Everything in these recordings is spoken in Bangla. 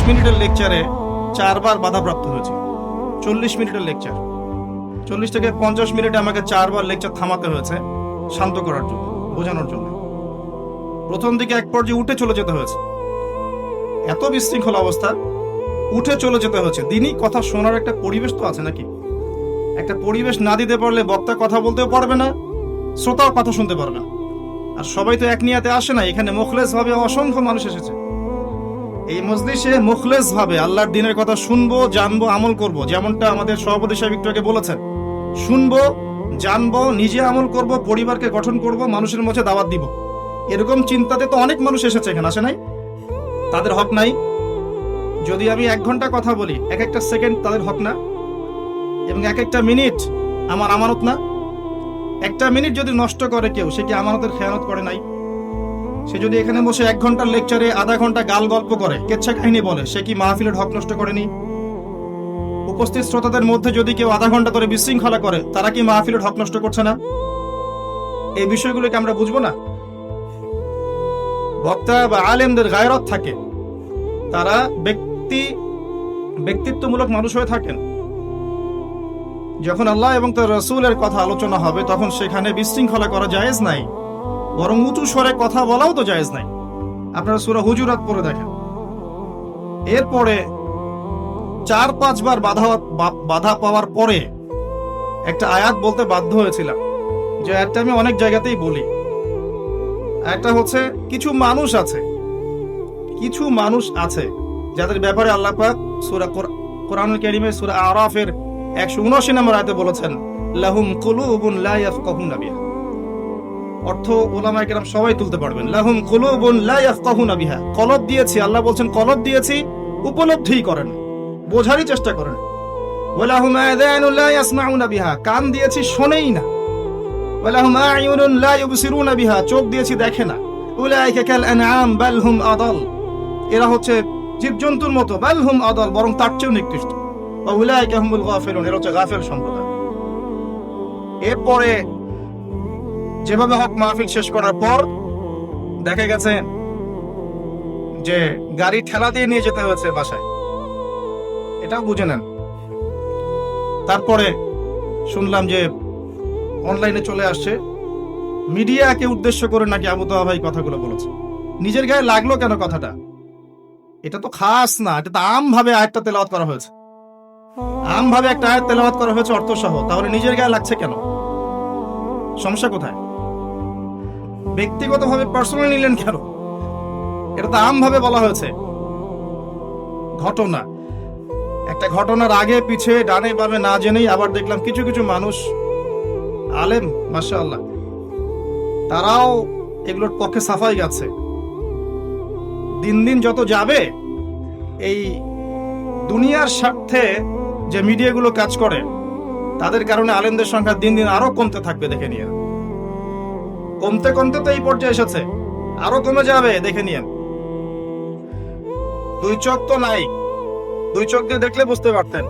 মিনিটের লেকচারে 4 বার বাধাপ্রাপ্ত হয়েছে। 40 মিনিটের লেকচার, 40 থেকে 50 মিনিটে আমাকে 4 বার লেকচার থামাতে হয়েছে শান্ত করার জন্য, বোঝানোর জন্য। প্রথম দিকে এক পর্যায়ে উঠে চলে যেতে হয়েছে, এত বিশৃঙ্খল অবস্থা, উঠে চলে যেতে হয়েছে। দিনই কথা শোনার একটা পরিবেশ তো আছে নাকি? একটা পরিবেশ না দিতে পারলে বক্তা কথা বলতেও পারবে না, শ্রোতাও কথা শুনতে পারবে না। আর সবাই তো এক নিয়াতে আসে না, এখানে মুখলেস ভাবে অসংখ্য মানুষ এসেছে। এই মজলিসে মুখলেস ভাবে আল্লাহর দিনের কথা শুনবো, জানবো, আমল করব, যেমনটা আমাদের সভাপতি সাহেব একটু আগে বলেছেন। শুনবো, জানবো, নিজে আমল করব, পরিবারকে গঠন করব, মানুষের মধ্যে দাওয়াত দিব। এরকম চিন্তাতে তো অনেক মানুষ এসেছে এখানে, আসে নাই? তাদের হক নাই? যদি আমি 1 ঘন্টা কথা বলি, এক একটা সেকেন্ড তাদের হক না? এবং এক একটা মিনিট আমার আমানত না? একটা মিনিট যদি নষ্ট করে কেউ, সে কি আমানতের খেয়ানত করে নাই? সে যদি এখানে বসে 1 ঘন্টার লেকচারে আধা ঘন্টা গাল গল্প করে, কেচ্ছা কাহিনী বলে, সে কি মাহফিলের হক নষ্ট করেনি? উপস্থিত শ্রোতাদের মধ্যে যদি কেউ আধা ঘন্টা ধরে বিশৃঙ্খলা করে, তারা কি মাহফিলের হক নষ্ট করছে না? এই বিষয়গুলোকে আমরা বুঝবো না? বক্তা বা আলেমদের গায়রত থাকে, তারা ব্যক্তিত্বমূলক মানুষ হয়ে থাকেন। যখন আল্লাহ এবং তার রাসূলের কথা আলোচনা হবে, তখন সেখানে বিশৃঙ্খলা করা জায়েজ নাই, বরং উঁচু স্বরে কথা বলাও তো জায়েজ নাই। আপনারা সূরা হুজুরাত পড়ে দেখেন। এরপরে 4-5 বার বাধা পাওয়ার পরে একটা আয়াত বলতে বাধ্য হয়েছিলাম, যে আয়াতটা আমি অনেক জায়গাতেই বলি। একটা হচ্ছে, কিছু মানুষ আছে যাদের ব্যাপারে আল্লাহ পাক সূরা কোরআনুল কারীমে সূরা আরাফের 179 নম্বর আয়াতে বলেছেন, লাহুম কুলুবুন লা ইয়াফকাহুনা বিহা। অর্থ উলামায়ে কেরাম সবাই তুলতে পারবেন। লাহুম কুলুবুন লা ইয়াফকাহুনা বিহা, কলব দিয়েছি, আল্লাহ বলছেন কলব দিয়েছি, উপলব্ধিই করেন, বোঝারই চেষ্টা করেন। ওয়ালাহুম আযানুন লা ইয়াসমাউনা বিহা, কান দিয়েছি, শোনেই না। ওয়ালাহুম আ'য়ুনুন লা ইউবসিরুনা বিহা, চোখ দিয়েছি, দেখে না। উলাইকা কাল আনআম বাল হুম আদাল, এরা হচ্ছে জীবজন্তুর মতো, বাল হুম আদাল, বরং তার চেয়েও নিকৃষ্ট। ওয়া উলাইকা হুমুল গাফিলুন, এরা হচ্ছে গাফিল সম্প্রদায়। এরপরে যেভাবে হক মাহফিল শেষ করার পর দেখা গেছে যে গাড়ি ঠেলা দিয়ে নিয়ে যেতে হয়েছে বাসায়, এটাও বুঝে নেন। তারপরে শুনলাম যে অনলাইনে চলে আসছে, মিডিয়াকে উদ্দেশ্য করে নাকি আবু তাওয়া ভাই কথাগুলো বলেছে। নিজের গায়ে লাগলো কেন কথাটা? এটা তো খাস না, এটা তো আমভাবে আয়াতটা তেলাওয়াত করা হয়েছে, আমভাবে একটা আয়াত তেলাওয়াত করা হয়েছে অর্থ সহ। তাহলে নিজের গায়ে লাগছে কেন? সমস্যা কোথায়? ব্যক্তিগতভাবে পার্সোনাল নিলেন কেন? এটা তো আমভাবে বলা হয়েছে। ঘটনা, একটা ঘটনার আগে পিছে ডানে বামে না জেনেই আবার দেখলাম কিছু কিছু মানুষ আলেম, মাশাআল্লাহ, তারাও এগুলোর পক্ষে সাফাই গাচ্ছে। দিন দিন যত যাবে, এই দুনিয়ার স্বার্থে যে মিডিয়াগুলো কাজ করে, তাদের কারণে আলেমদের সংখ্যা দিন দিন আরো কমতে থাকবে, দেখে নিয়ে। কমতে কমতে তো এই পর্যায়ে এসেছে, আরো কমে যাবে, দেখে নিয়ে। 2 চোখ তো নাই, 2 চোখ দিয়ে দেখলে বুঝতে পারতেন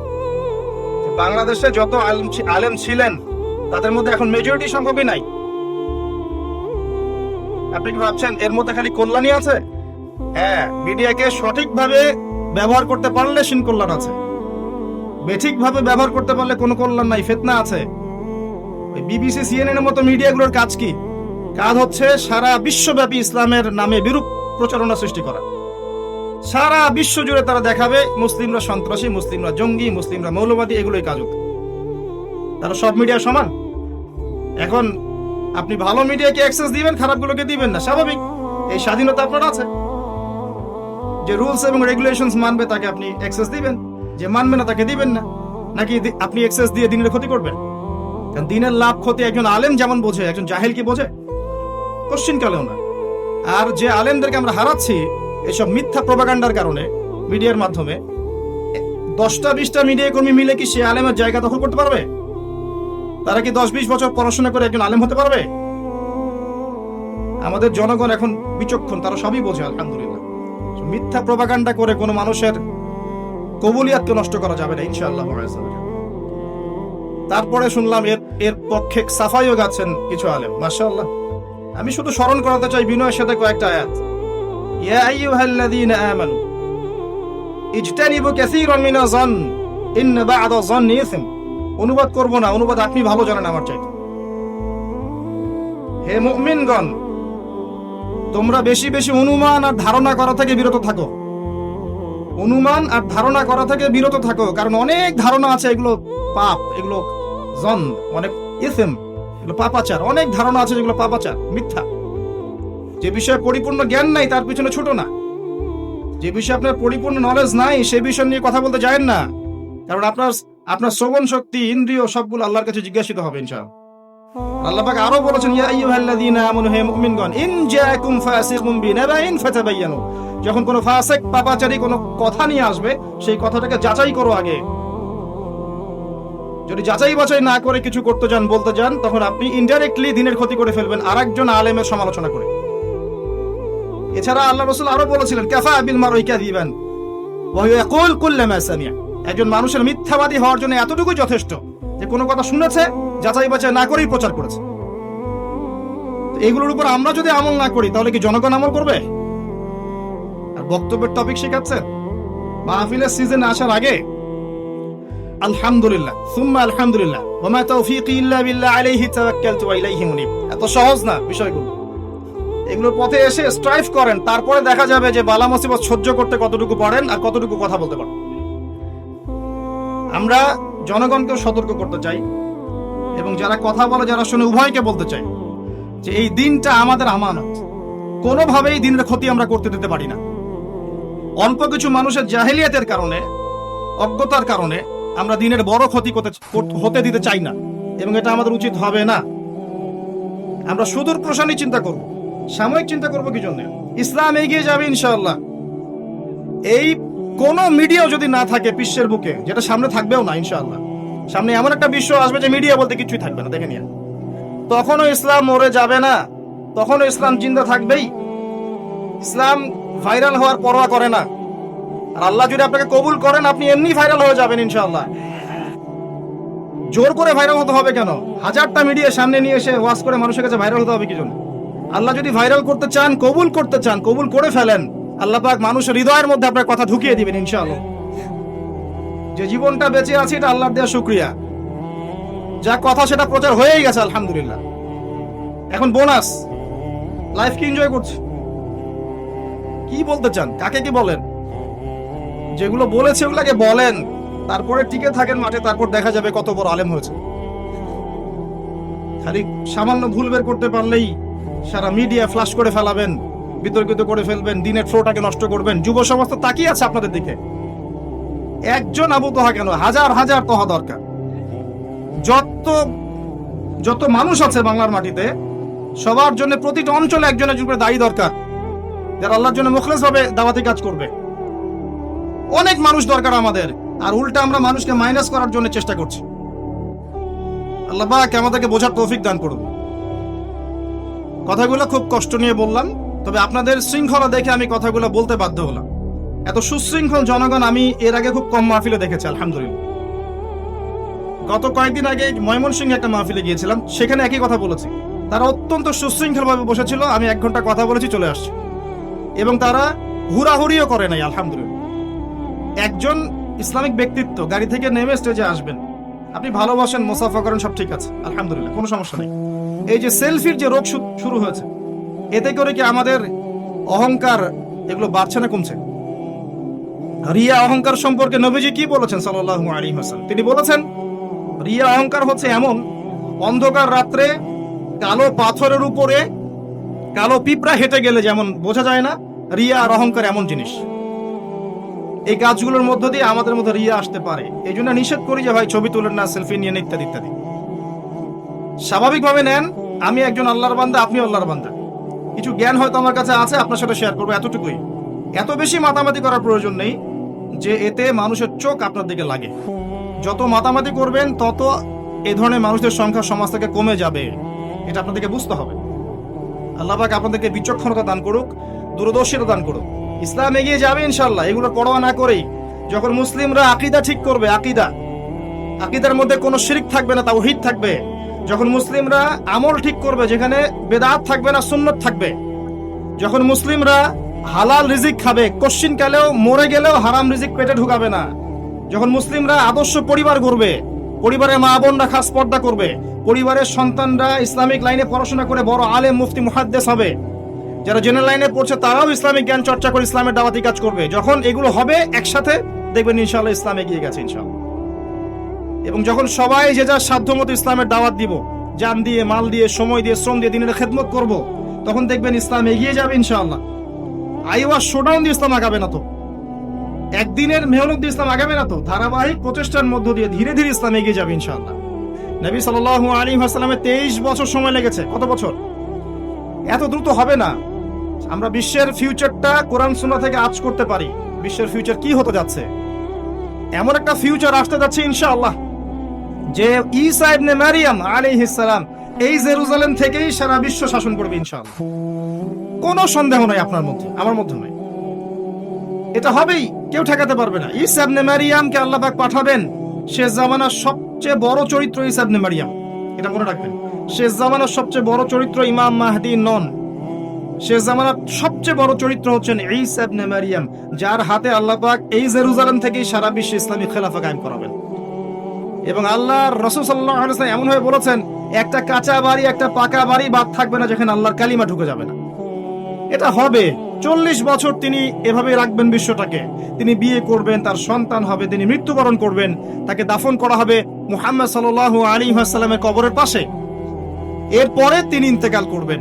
বাংলাদেশে যত আলেম ছিলেন, তাদের মধ্যে এখন মেজরিটি সংখ্যকই নাই। আপনি কি ভাবছেন এর মধ্যে খালি কল্যাণই আছে? হ্যাঁ, মিডিয়াকে সঠিকভাবে ব্যবহার করতে পারলে সিন কল্যাণ আছে, বেঠিকভাবে ব্যবহার করতে পারলে কোনো কল্যাণ নাই, ফিতনা আছে। বিবিসি, সিএনএন এর মতো মিডিয়াগুলোর কাজ কি? কাজ হচ্ছে সারা বিশ্বব্যাপী ইসলামের নামে বিরূপ প্রচারণা সৃষ্টি করা। সারা বিশ্ব জুড়ে তারা দেখাবে মুসলিমরা সন্ত্রাসী, মুসলিমরা জঙ্গি, মুসলিমরা মৌলবাদী, এগুলোই কাজ হতো। তারা সব মিডিয়া সমান? এখন আপনি ভালো মিডিয়াকে অ্যাক্সেস দিবেন, খারাপগুলোকে দিবেন না, স্বাভাবিক, এই স্বাধীনতা আপনার আছে। যে রুলস এবং রেগুলেশনস মানবে তাকে আপনি অ্যাক্সেস দিবেন, যে মানবে না তাকে দিবেন না। নাকি আপনি অ্যাক্সেস দিয়ে দিনের ক্ষতি করবেন? কারণ দিনের লাভ ক্ষতি একজন আলেম যেমন বোঝে, একজন জাহেল কি বোঝে? কোশ্চিন কালেও না। আর যে আলেমদেরকে আমরা হারাচ্ছি এসব মিথ্যা প্রপাগান্ডার কারণে মিডিয়ার মাধ্যমে, 10টা-20টা মিডিয়া কর্মী মিলে কি সে আলেমের জায়গা দখল করতে পারবে? তারা কি 10-20 বছর পড়াশোনা করে একজন আলেম হতে পারবে? আমাদের জনগণ এখন বিচক্ষণ, তারা সবই বোঝে, আলহামদুলিল্লাহ। মিথ্যা প্রপাগান্ডা করে কোনো মানুষের কবুলিয়াতকে নষ্ট করা যাবে না, ইনশাআল্লাহ। তারপরে শুনলাম এর পক্ষে সাফাইও গাচ্ছেন কিছু আলেম, মাশাআল্লাহ। আমি শুধু স্মরণ করাতে চাই বিনয়ের সাথে কয়েকটা আয়াত। ইয়া আইয়ুহাল্লাযীনা আমানু ইজতানিবু কাসীরাম মিনাজ যন ইন্না বা'দা যন্নি ইসম। অনুবাদ করব না, অনুবাদ আপনি ভালো জানেন আমার চাইতে। হে মুমিনগণ, তোমরা বেশি বেশি অনুমান আর ধারণা করা থেকে বিরত থাকো। অনুমান আর ধারণা করা থেকে বিরত থাকো, কারণ অনেক ধারণা আছে, এগুলো পাপ, এগুলো জন, অনেক ইসম, এগুলো পাপাচার। অনেক ধারণা আছে যেগুলো পাপাচার, মিথ্যা। যে বিষয়ে পরিপূর্ণ জ্ঞান নাই তার পিছনে ছোট না। যে বিষয়ে আপনার পরিপূর্ণ নলেজ নাই সে বিষয় নিয়ে কথা বলতে যায়েন না, কারণ আপনার শ্রবণ শক্তি, ইন্দ্রিয় সবগুলো আল্লাহর কাছে জিজ্ঞাসিত হবে ইনশাআল্লাহ। আল্লাহ পাক আরো বলেছেন, ইয়া আইয়ুহাল্লাযীনা আমানু, হে মুমিনগণ, ইন জাআকুম ফাসিকুম বিনাবাইন ফাতাবায়ানু। যখন কোনো ফাসিক পাপাচারী কোনো কথা নিয়ে আসবে, সেই কথাটাকে যাচাই করো আগে। যদি যাচাই বাছাই না করে কিছু করতে যান, বলতে যান, তখন আপনি ইনডাইরেক্টলি দিনের ক্ষতি করে ফেলবেন আরেকজন আলেমের সমালোচনা করে। এছাড়া আল্লাহ রাসূল আরো বলেছিলেন, কাফা বিল মারই কাযিবান ওয়া ইয়াকুল কুল্লামা সামি'a। একজন মানুষের মিথ্যাবাদী হওয়ার জন্য এতটুকুই যথেষ্ট যে কোনো কথা শুনেছে, যাচাই বাছাই না করেই প্রচার করেছে। এগুলোর উপর আমরা যদি আমল না করি তাহলে কি জনগণ আমল করবে? আর বক্তব্যের টপিক শেখাচ্ছেন মাহফিলের সিজন আসার আগে আলহামদুলিল্লাহ সুম্মা আলহামদুলিল্লাহ ওয়া মা তাওফীকি ইল্লা বিল্লাহ আলাইহি তাওয়াক্কালতু ওয়া ইলাইহি মুনীব। এত সহজ না বিষয়গুলো। এগুলোর পথে এসে স্ট্রাইভ করেন, তারপরে দেখা যাবে যে বালা মুসিবত সহ্য করতে কতটুকু পারেন আর কতটুকু কথা বলতে পারেন। আমরা জনগণকে সতর্ক করতে চাই এবং যারা কথা বলে, যারা শুনে, উভয়কে বলতে চাই যে এই দিনটা আমাদের আমানত। কোনোভাবেই দিনের ক্ষতি আমরা করতে দিতে পারি না। অল্প কিছু মানুষের জাহেলিয়াতের কারণে, অজ্ঞতার কারণে আমরা দিনের বড় ক্ষতি হতে দিতে চাই না, এবং এটা আমাদের উচিত হবে না। আমরা সুদূর প্রসারী চিন্তা করব, সাময়িক চিন্তা করব। কি জন্য? ইসলাম এগিয়ে যাবে ইনশাআল্লাহ। এই কোন মিডিয়াও যদি না থাকে বিশ্বের বুকে, যেটা সামনে থাকবেও না ইনশাআল্লাহ, সামনে এমন একটা বিশ্ব আসবে যে মিডিয়া বলতে কিছুই থাকবে না, দেখে নিয়ে। তখনও ইসলাম মরে যাবে না, তখনও ইসলাম জিন্দা থাকবেই। ইসলাম ভাইরাল হওয়ার পরোয়া করে না। আর আল্লাহ যদি আপনাকে কবুল করেন, আপনি এমনি ভাইরাল হয়ে যাবেন ইনশাআল্লাহ। জোর করে ভাইরাল হতে হবে কেন? হাজারটা মিডিয়া সামনে নিয়ে এসে ওয়াজ করে মানুষের কাছে ভাইরাল হতে হবে কি জন্য? আল্লাহ যদি ভাইরাল করতে চান, কবুল করতে চান, কবুল করে ফেলেন। আল্লাহ পাক মানুষের হৃদয়ের মধ্যে আপনার কথা ঢুকিয়ে দিবেন ইনশাআল্লাহ। যে জীবনটা বেঁচে আছে এটা আল্লাহর দেওয়া শুকরিয়া। যা কথা সেটা প্রচার হয়েই গেছে আলহামদুলিল্লাহ। এখন বোনাস, লাইফকে এনজয় করছি। কি বলতে চান? কাকে কি বলেন? যেগুলো বলেছে ওগুলাকে বলেন, তারপরে টিকে থাকেন মাঠে, তারপর দেখা যাবে কত বড় আলেম হয়েছে। খালি সামান্য ভুল বের করতে পারলেই সারা মিডিয়া ফ্লাশ করে ফেলাবেন, বিতর্কিত করে ফেলবেন, দিনের ফ্লোটাকে নষ্ট করবেন। যুব সমাজ তো তাকিয়ে আছে আপনাদের দিকে। একজন আবু তোহা কেন, হাজার হাজার তোহা দরকার। যত মানুষ আছে বাংলার মাটিতে, সবার জন্য প্রতিটা অঞ্চলে একজন একজন করে দায়ী দরকার, যারা আল্লাহর জন্য মুখলেস ভাবে দাওয়াতি কাজ করবে। অনেক মানুষ দরকার আমাদের, আর উল্টা আমরা মানুষকে মাইনাস করার জন্য চেষ্টা করছি। আল্লাহ পাক আমাদেরকে বোঝার তৌফিক দান করুন। কথাগুলো খুব কষ্ট নিয়ে বললাম, তবে আপনাদের শৃঙ্খলা দেখে আমি কথাগুলো বলতে বাধ্য হলাম। এত সুশৃঙ্খল জনগণ আমি এর আগে খুব কম মাহফিলে দেখেছি আলহামদুলিল্লাহ। গত কয়েকদিন আগে ময়মনসিংহে একটা মাহফিলে গিয়েছিলাম, সেখানে একই কথা বলেছি। তারা অত্যন্ত সুশৃঙ্খল ভাবে বসেছিল, আমি 1 ঘন্টা কথা বলেছি, চলে আসছি, এবং তারা হুড়াহুড়িও করে নাই আলহামদুলিল্লাহ। একজন ইসলামিক ব্যক্তিত্ব গাড়ি থেকে নেমে স্টেজে আসবেন, আপনি ভালোবাসেন, মুসাফা করেন, সব ঠিক আছে আলহামদুলিল্লাহ, কোনো সমস্যা নেই। এই যে সেলফির যে রোগ শুরু হয়েছে, এতে করে কি আমাদের অহংকার এগুলো বাড়ছে না কমছে? রিয়া অহংকার সম্পর্কে নবীজি কি বলেছেন সাল্লাল্লাহু আলাইহি ওয়াসাল্লাম? তিনি বলেছেন, রিয়া অহংকার হচ্ছে এমন অন্ধকার রাত্রে কালো পাথরের উপরে কালো পিঁপড়া হেঁটে গেলে যেমন বোঝা যায় না, রিয়া আর অহংকার এমন জিনিস। এই কাজগুলোর মধ্য দিয়ে আমাদের মধ্যে রিয়া আসতে পারে। এই জন্য নিষেধ করি যে ভাই ছবি তুলেন না, সেলফি নিয়ে ইত্যাদি ইত্যাদি। স্বাভাবিকভাবে নেন, আমি একজন আল্লাহর বান্দা, আপনি আল্লাহর বান্দা। কিছু জ্ঞান হয়তো আমার কাছে আছে, আপনার সাথে শেয়ার করবো, এতটুকুই। এত বেশি মাতামাতি করার প্রয়োজন নেই যে এতে মানুষের চোখ আপনার দিকে লাগে। যত মাতামাতি করবেন তত এই ধরনের মানুষদের সংখ্যা সমাজ থেকে কমে যাবে, এটা আপনাদেরকে বুঝতে হবে। আল্লাহ পাক আপনাদেরকে বিচক্ষণতা দান করুক, দূরদর্শিতা দান করুক। ইসলাম এগিয়ে যাবে ইনশাআল্লাহ, এগুলো পরোয়া না করেই। যখন মুসলিমরা আকীদা ঠিক করবে, আকীদার মধ্যে কোনো শিরক থাকবে না, তাওহীদ থাকবে। যখন মুসলিমরা আমল ঠিক করবে, যেখানে বেদাত থাকবে না, সুন্নাত থাকবে। যখন মুসলিমরা হালাল রিজিক খাবে, কোশ্চিন কালেও মরে গেলেও হারাম রিজিক পেটে ঢুকাবে না। যখন মুসলিমরা আদর্শ পরিবার গড়বে, পরিবারের মা বোনরা খাস পর্দা করবে, পরিবারের সন্তানরা ইসলামিক লাইনে পড়াশোনা করে বড় আলেম মুফতি মুহাদ্দিস হবে, যারা জেনারেল লাইনে পড়ছে তারাও ইসলামিক জ্ঞান চর্চা করে ইসলামের দাওয়াতি কাজ করবে, যখন এগুলো হবে একসাথে দেখবেন ইনশাআল্লাহ ইসলাম এগিয়ে গেছে ইনশাআল্লাহ। এবং যখন সবাই যে যার সাধ্যমতো ইসলামের দাওয়াত দিব, জান দিয়ে, মাল দিয়ে, সময় দিয়ে, শ্রম দিয়ে দিনের খেদমত করব, তখন দেখবেন ইসলাম এগিয়ে যাবে ইনশাআল্লাহ। আইওয়া শোডাউন দিয়ে ইসলাম আগাবে না তো, একদিনের মেহনত দিয়ে ইসলাম আগাবে না তো, ধারাবাহিক প্রচেষ্টার মধ্য দিয়ে ধীরে ধীরে ইসলাম এগিয়ে যাবে ইনশাআল্লাহ। নবী সাল্লাল্লাহু আলাইহি ওয়াসাল্লামের 23 বছর সময় লেগেছে। কত বছর? এত দ্রুত হবে না। আমরা বিশ্বের ফিউচারটা কোরআন সুন্নাহ থেকে আঁচ করতে পারি। বিশ্বের ফিউচার কি হতে যাচ্ছে, এমন একটা ফিউচার আসতে যাচ্ছে ইনশাআল্লাহ, যে ঈসা ইবনে মারিয়াম আলাইহিস সালাম এই জেরুজালেম থেকেই সারা বিশ্ব শাসন করবে ইনশাআল্লাহ। কোনো সন্দেহ নাই আপনার মধ্যে, আমার মধ্যে নাই, এটা হবেই, কেউ ঠেকাতে পারবে না। ঈসা ইবনে মারিয়ামকে আল্লাহ পাক পাঠাবেন, শেষ জামানার সবচেয়ে বড় চরিত্র ঈসা ইবনে মারিয়াম, এটা মনে রাখবেন। শেষ জামানার সবচেয়ে বড় চরিত্র ইমাম মাহদী নন, শেষ জামানার সবচেয়ে বড় চরিত্র হচ্ছেন ঈসা ইবনে মারিয়াম, যার হাতে আল্লাহ পাক এই জেরুজালেম থেকেই সারা বিশ্বে ইসলামী খেলাফা কায়েম করাবেন। এবং আল্লাহর রাসূল সাল্লাল্লাহু আলাইহি ওয়াসাল্লাম এমন ভাবে বলেছেন, একটা কাঁচা বাড়ি, একটা পাকা বাড়ি বাদ থাকবে না যেখানে আল্লাহর কালিমা ঢুকে যাবে না। এটা হবে। 40 বছর তিনি এভাবে রাখবেন বিশ্বটাকে। তিনি বিয়ে করবেন, তার সন্তান হবে, তিনি মৃত্যুবরণ করবেন, তাকে দাফন করা হবে মুহাম্মদ সাল্লাল্লাহু আলাইহি ওয়াসাল্লামের কবরের পাশে। এরপরে তিনি ইন্তেকাল করবেন,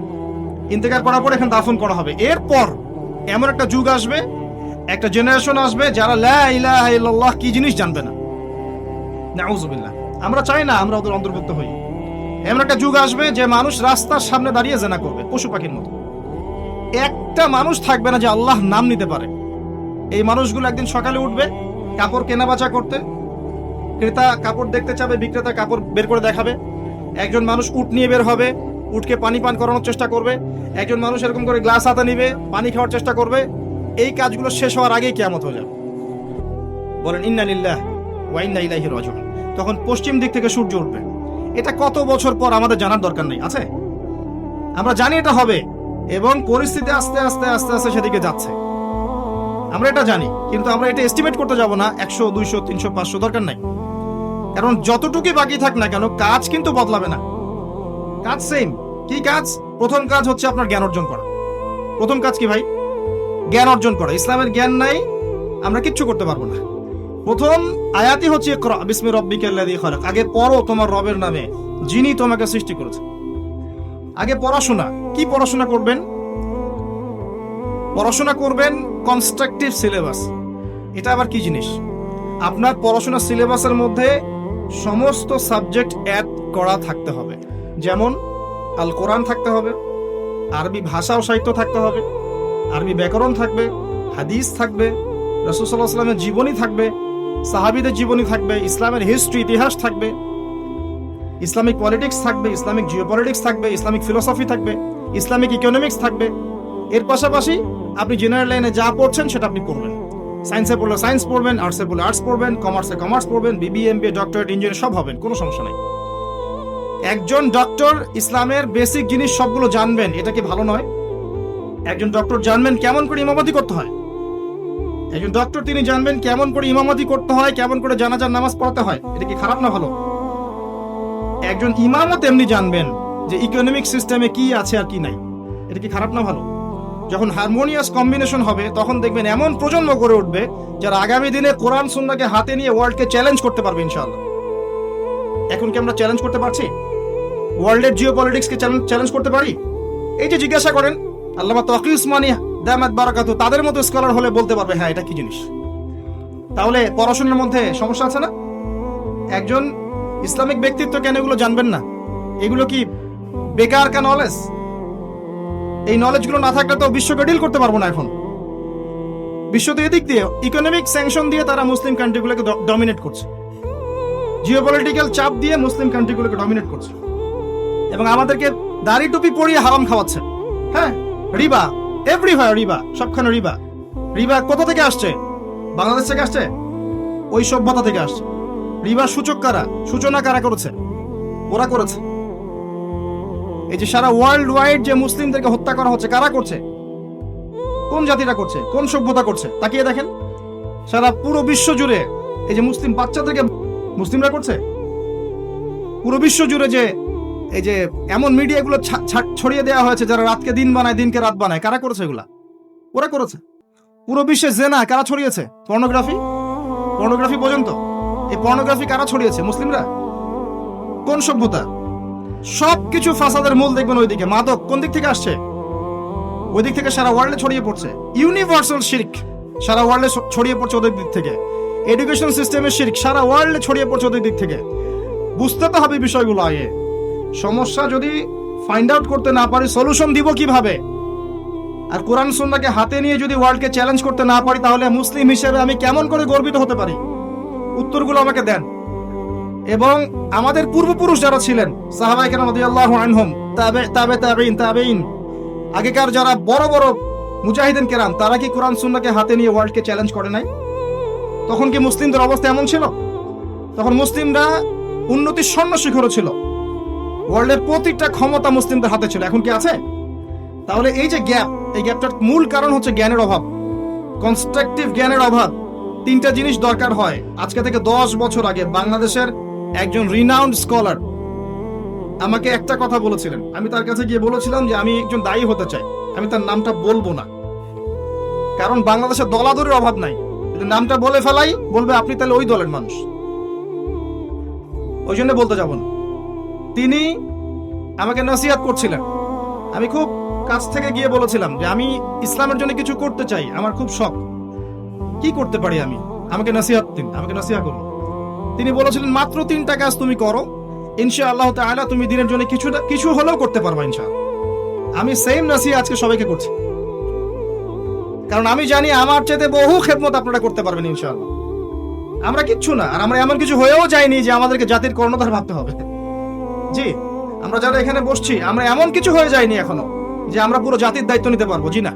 ইন্তেকাল করার পর এখানে দাফন করা হবে। এরপর এমন একটা যুগ আসবে, একটা জেনারেশন আসবে যারা লা ইলাহা ইল্লাল্লাহ কি জিনিস জানবে না। নাউযুবিল্লাহ, আমরা চাই না আমরা ওদের অন্তর্ভুক্ত হই। এমন একটা যুগ আসবে যে মানুষ রাস্তার সামনে দাঁড়িয়ে জেনা করবে পশু পাখির মতো। একটা মানুষ থাকবে না যে আল্লাহ নাম নিতে পারে। এই মানুষগুলো একদিন সকালে উঠবে কাপড় কেনা বেচা করতে, ক্রেতা কাপড় দেখতে চাবে, বিক্রেতা কাপড় বের করে দেখাবে। একজন মানুষ উট নিয়ে বের হবে, উটকে পানি পান করানোর চেষ্টা করবে। একজন মানুষ এরকম করে গ্লাস হাতে নিবে, পানি খাওয়ার চেষ্টা করবে। এই কাজগুলো শেষ হওয়ার আগেই কিয়ামত হয়ে যাবে। বলেন ইন্না লিল্লাহি ওয়া ইন্না ইলাইহি রাজিউন। তখন পশ্চিম দিক থেকে সূর্য উঠবে। এটা কত বছর পর আমাদের জানার দরকার নেই, আছে? আমরা জানি এটা হবে, এবং পরিস্থিতি আস্তে আস্তে আস্তে আস্তে সেদিকে যাচ্ছে, আমরা এটা জানি। কিন্তু আমরা এটা এস্টিমেট করতে যাব না 100, 200, 300, 500, দরকার নাই। কারণ যতটুকুই বাকি থাক না কেন, কাজ কিন্তু বদলাবে না, কাজ সেম। কি কাজ? প্রথম কাজ হচ্ছে আপনার জ্ঞান অর্জন করা। প্রথম কাজ কি ভাই? জ্ঞান অর্জন করা। ইসলামের জ্ঞান নাই, আমরা কিচ্ছু করতে পারবো না। প্রথম আয়াতই হচ্ছে ইকরা বিসমি রাব্বিকাল্লাযী খালাক। আগে পড়ো তোমার রবের নামে, যিনি তোমাকে সৃষ্টি করেছে। আগে পড়াশোনা। কি পড়াশোনা করবেন? পড়াশোনা করবেন কনস্ট্রাকটিভ সিলেবাস। এটা আবার কি জিনিস? আপনার পড়াশোনার সিলেবাসের মধ্যে সমস্ত সাবজেক্ট অ্যাড করা থাকতে হবে। যেমন আল কোরআন থাকতে হবে, আরবি ভাষা ও সাহিত্য থাকতে হবে, আরবি ব্যাকরণ থাকবে, হাদিস থাকবে, রাসূল সাল্লাল্লাহু আলাইহি ওয়াসাল্লামের জীবনী থাকবে, সাহাবীদের জীবনী থাকবে, ইসলামের হিস্ট্রি, ইতিহাস থাকবে, ইসলামিক পলিটিক্স থাকবে, ইসলামিক জিওপলিটিক্স থাকবে, ইসলামিক ফিলোসফি থাকবে, ইসলামিক ইকোনমিক্স থাকবে। এর পাশাপাশি আপনি জেনারেল লাইনে যা পড়ছেন সেটা আপনি পড়বেন। সায়েন্সে পড়লে সায়েন্স পড়বেন, আর্টসে পড়লে আর্টস পড়বেন, কমার্সে কমার্স পড়বেন, বিবিএ, এমবিএ, ডক্টরেট, ইঞ্জিনিয়ার সব হবেন, কোনো সমস্যা নেই। একজন ডক্টর ইসলামের বেসিক জিনিস সবগুলো জানবেন, এটা কি ভালো নয়? একজন ডক্টর জানবেন কেমন করে ইমামতি করতে হয়। একজন ডক্টর তিনি জানবেন কেমন করে ইমামতি করতে হয়, কেমন করে জানাজার নামাজ পড়তে হয়। এটা কি খারাপ না ভালো? একজন ইমামও তেমনি জানবেন যে ইকোনমিক সিস্টেমে কি আছে আর কি নাই। এটা কি খারাপ না ভালো? যখন হারমোনিয়াস কম্বিনেশন হবে তখন দেখবেন এমন প্রজন্ম গড়ে উঠবে যারা আগামী দিনে কোরআন সুন্নাহকে হাতে নিয়ে ওয়ার্ল্ডকে চ্যালেঞ্জ করতে পারবে ইনশাআল্লাহ। এখন কি আমরা চ্যালেঞ্জ করতে পারছি? ওয়ার্ল্ডের জিওপলিটিক্সকে চ্যালেঞ্জ করতে পারি? এই যে জিজ্ঞাসা করেন আল্লামা তাকি উসমানী দামাত বারাকাতু, তাদের মতো স্কলার হলে বলতে পারবে হ্যাঁ এটা কি জিনিস। তাহলে পড়াশোনার মধ্যে সমস্যা আছে না? একজন ইসলামিক ব্যক্তিত্ব কেন এগুলো জানবেন না? এগুলো কি বেকার কা নলেজ? এই নলেজগুলো না থাকলে তো বিশ্বকে ডিল করতে পারবো না। এখন বিশ্ব তো এদিক দিয়ে ইকোনমিক স্যাংশন দিয়ে তারা মুসলিম কান্ট্রিগুলোকে ডমিনেট করছে, জিওপলিটিক্যাল চাপ দিয়ে মুসলিম কান্ট্রিগুলোকে ডমিনেট করছে, এবং আমাদেরকে দাড়ি টুপি পরিয়ে হারাম খাওয়াচ্ছে। হ্যাঁ, রিবা এভরিওয়্যার, রিবা সবখানে রিবা। রিবা কোথা থেকে আসছে? বাংলাদেশ থেকে আসছে, ওই সভ্যতা থেকে আসছে। রিবা সূচক কারা, সূচনা কারা করেছে? ওরা করেছে। এই যে সারা ওয়ার্ল্ড ওয়াইড যে মুসলিমদেরকে হত্যা করা হচ্ছে, কারা করছে? কোন জাতিটা করছে, কোন সভ্যতা করছে? তাকিয়ে দেখেন, সারা পুরো বিশ্ব জুড়ে এই যে মুসলিম বাচ্চা থেকে মুসলিমরা করছে। পুরো বিশ্ব জুড়ে যে এই যে এমন মিডিয়াগুলো ছড়িয়ে দেওয়া হয়েছে, যারা রাতকে দিন বানায়, দিনকে রাত বানায়, কারা করেছে এগুলা? ওরা করেছে। পুরো বিশ্বে জেনা কারা ছড়িয়েছে? পর্নোগ্রাফি পর্যন্ত। এই পর্নোগ্রাফি কারা ছড়িয়েছে? মুসলিমরা। কোন সভ্যতা? সবকিছু ফাসাদের মূল দেখবেন ওইদিকে। মাদক কোন দিক থেকে আসছে? ওই দিক থেকে সারা ওয়ার্ল্ডে ছড়িয়ে পড়ছে। ইউনিভার্সাল শিরক সারা ওয়ার্ল্ডে ছড়িয়ে পড়ছে ওদের দিক থেকে। এডুকেশন সিস্টেমের শিরক সারা ওয়ার্ল্ডে ছড়িয়ে পড়ছে ওদের দিক থেকে। বুঝতে তো হবে বিষয়গুলো আগে। সমস্যা যদি ফাইন্ড আউট করতে না পারি, সলিউশন দিব কিভাবে? আর কোরআন সুন্নাহকে হাতে নিয়ে যদি ওয়ার্ল্ডকে চ্যালেঞ্জ করতে না পারি, তাহলে মুসলিম হিসেবে আমি কেমন করে গর্বিত হতে পারি? উত্তরগুলো আমাকে দেন। এবং আমাদের পূর্বপুরুষ যারা ছিলেন, সাহাবায়ে কেরাম রাদিয়াল্লাহু আনহুম, তাবেঈন, আগেকার যারা বড় বড় মুজাহিদিন কেরাম, তারা কি কোরআন সুন্নাহকে হাতে নিয়ে ওয়ার্ল্ডকে চ্যালেঞ্জ করে নাই? তখন কি মুসলিমদের অবস্থা এমন ছিল? তখন মুসলিমরা উন্নতির স্বর্ণ শিখরে ছিল। ওয়ার্ল্ডের প্রতিটা ক্ষমতা মুসলিমদের হাতে ছিল। এখন কি আছে? তাহলে এই যে গ্যাপ, এই গ্যাপটার মূল কারণ হচ্ছে জ্ঞানের অভাব, কনস্ট্রাকটিভ জ্ঞানের অভাব। তিনটা জিনিস দরকার হয়। আজকে থেকে 10 বছর আগে বাংলাদেশের একজন রিনাউন্ড স্কলার আমাকে একটা কথা বলেছিলেন। আমি তার কাছে গিয়ে বলেছিলাম যে আমি একজন দায়ী হতে চাই। আমি তার নামটা বলবো না, কারণ বাংলাদেশের দলাদলের অভাব নাই। যদি নামটা বলে ফেলাই, বলবে আপনি তাহলে ওই দলের মানুষ। ওই জন্য বলতে যাব না। তিনি আমাকে নসিহত করছিলেন। আমি খুব কাছ থেকে গিয়ে বলেছিলাম যে আমি ইসলামের জন্য কিছু করতে চাই, আমার খুব শখ। কি করতে পারি আমি? আমাকে নসিহত দিন, আমাকে নসিহত করুন। তিনি বলেছিলেন, মাত্র 3টা কাজ তুমি করো, ইনশাআল্লাহ তাআলা তুমি দিনের জন্য কিছু হলেও করতে পারবা ইনশাআল্লাহ। আমি সেম নসিহত আজকে সবাইকে করছি, কারণ আমি জানি আমার চাইতে বহু খেদমত আপনারা করতে পারবেন ইনশাআল্লাহ। আমরা কিচ্ছু না, আর আমরা এমন কিছু হয়েও যাইনি যে আমাদেরকে জাতির কর্ণধার ভাবতে হবে। জি, আমরা যারা এখানে বসছি, আমরা এমন কিছু হয়ে যাইনি এখনো যে আমরা পুরো জাতির দায়িত্ব নিতে পারবো। জি না,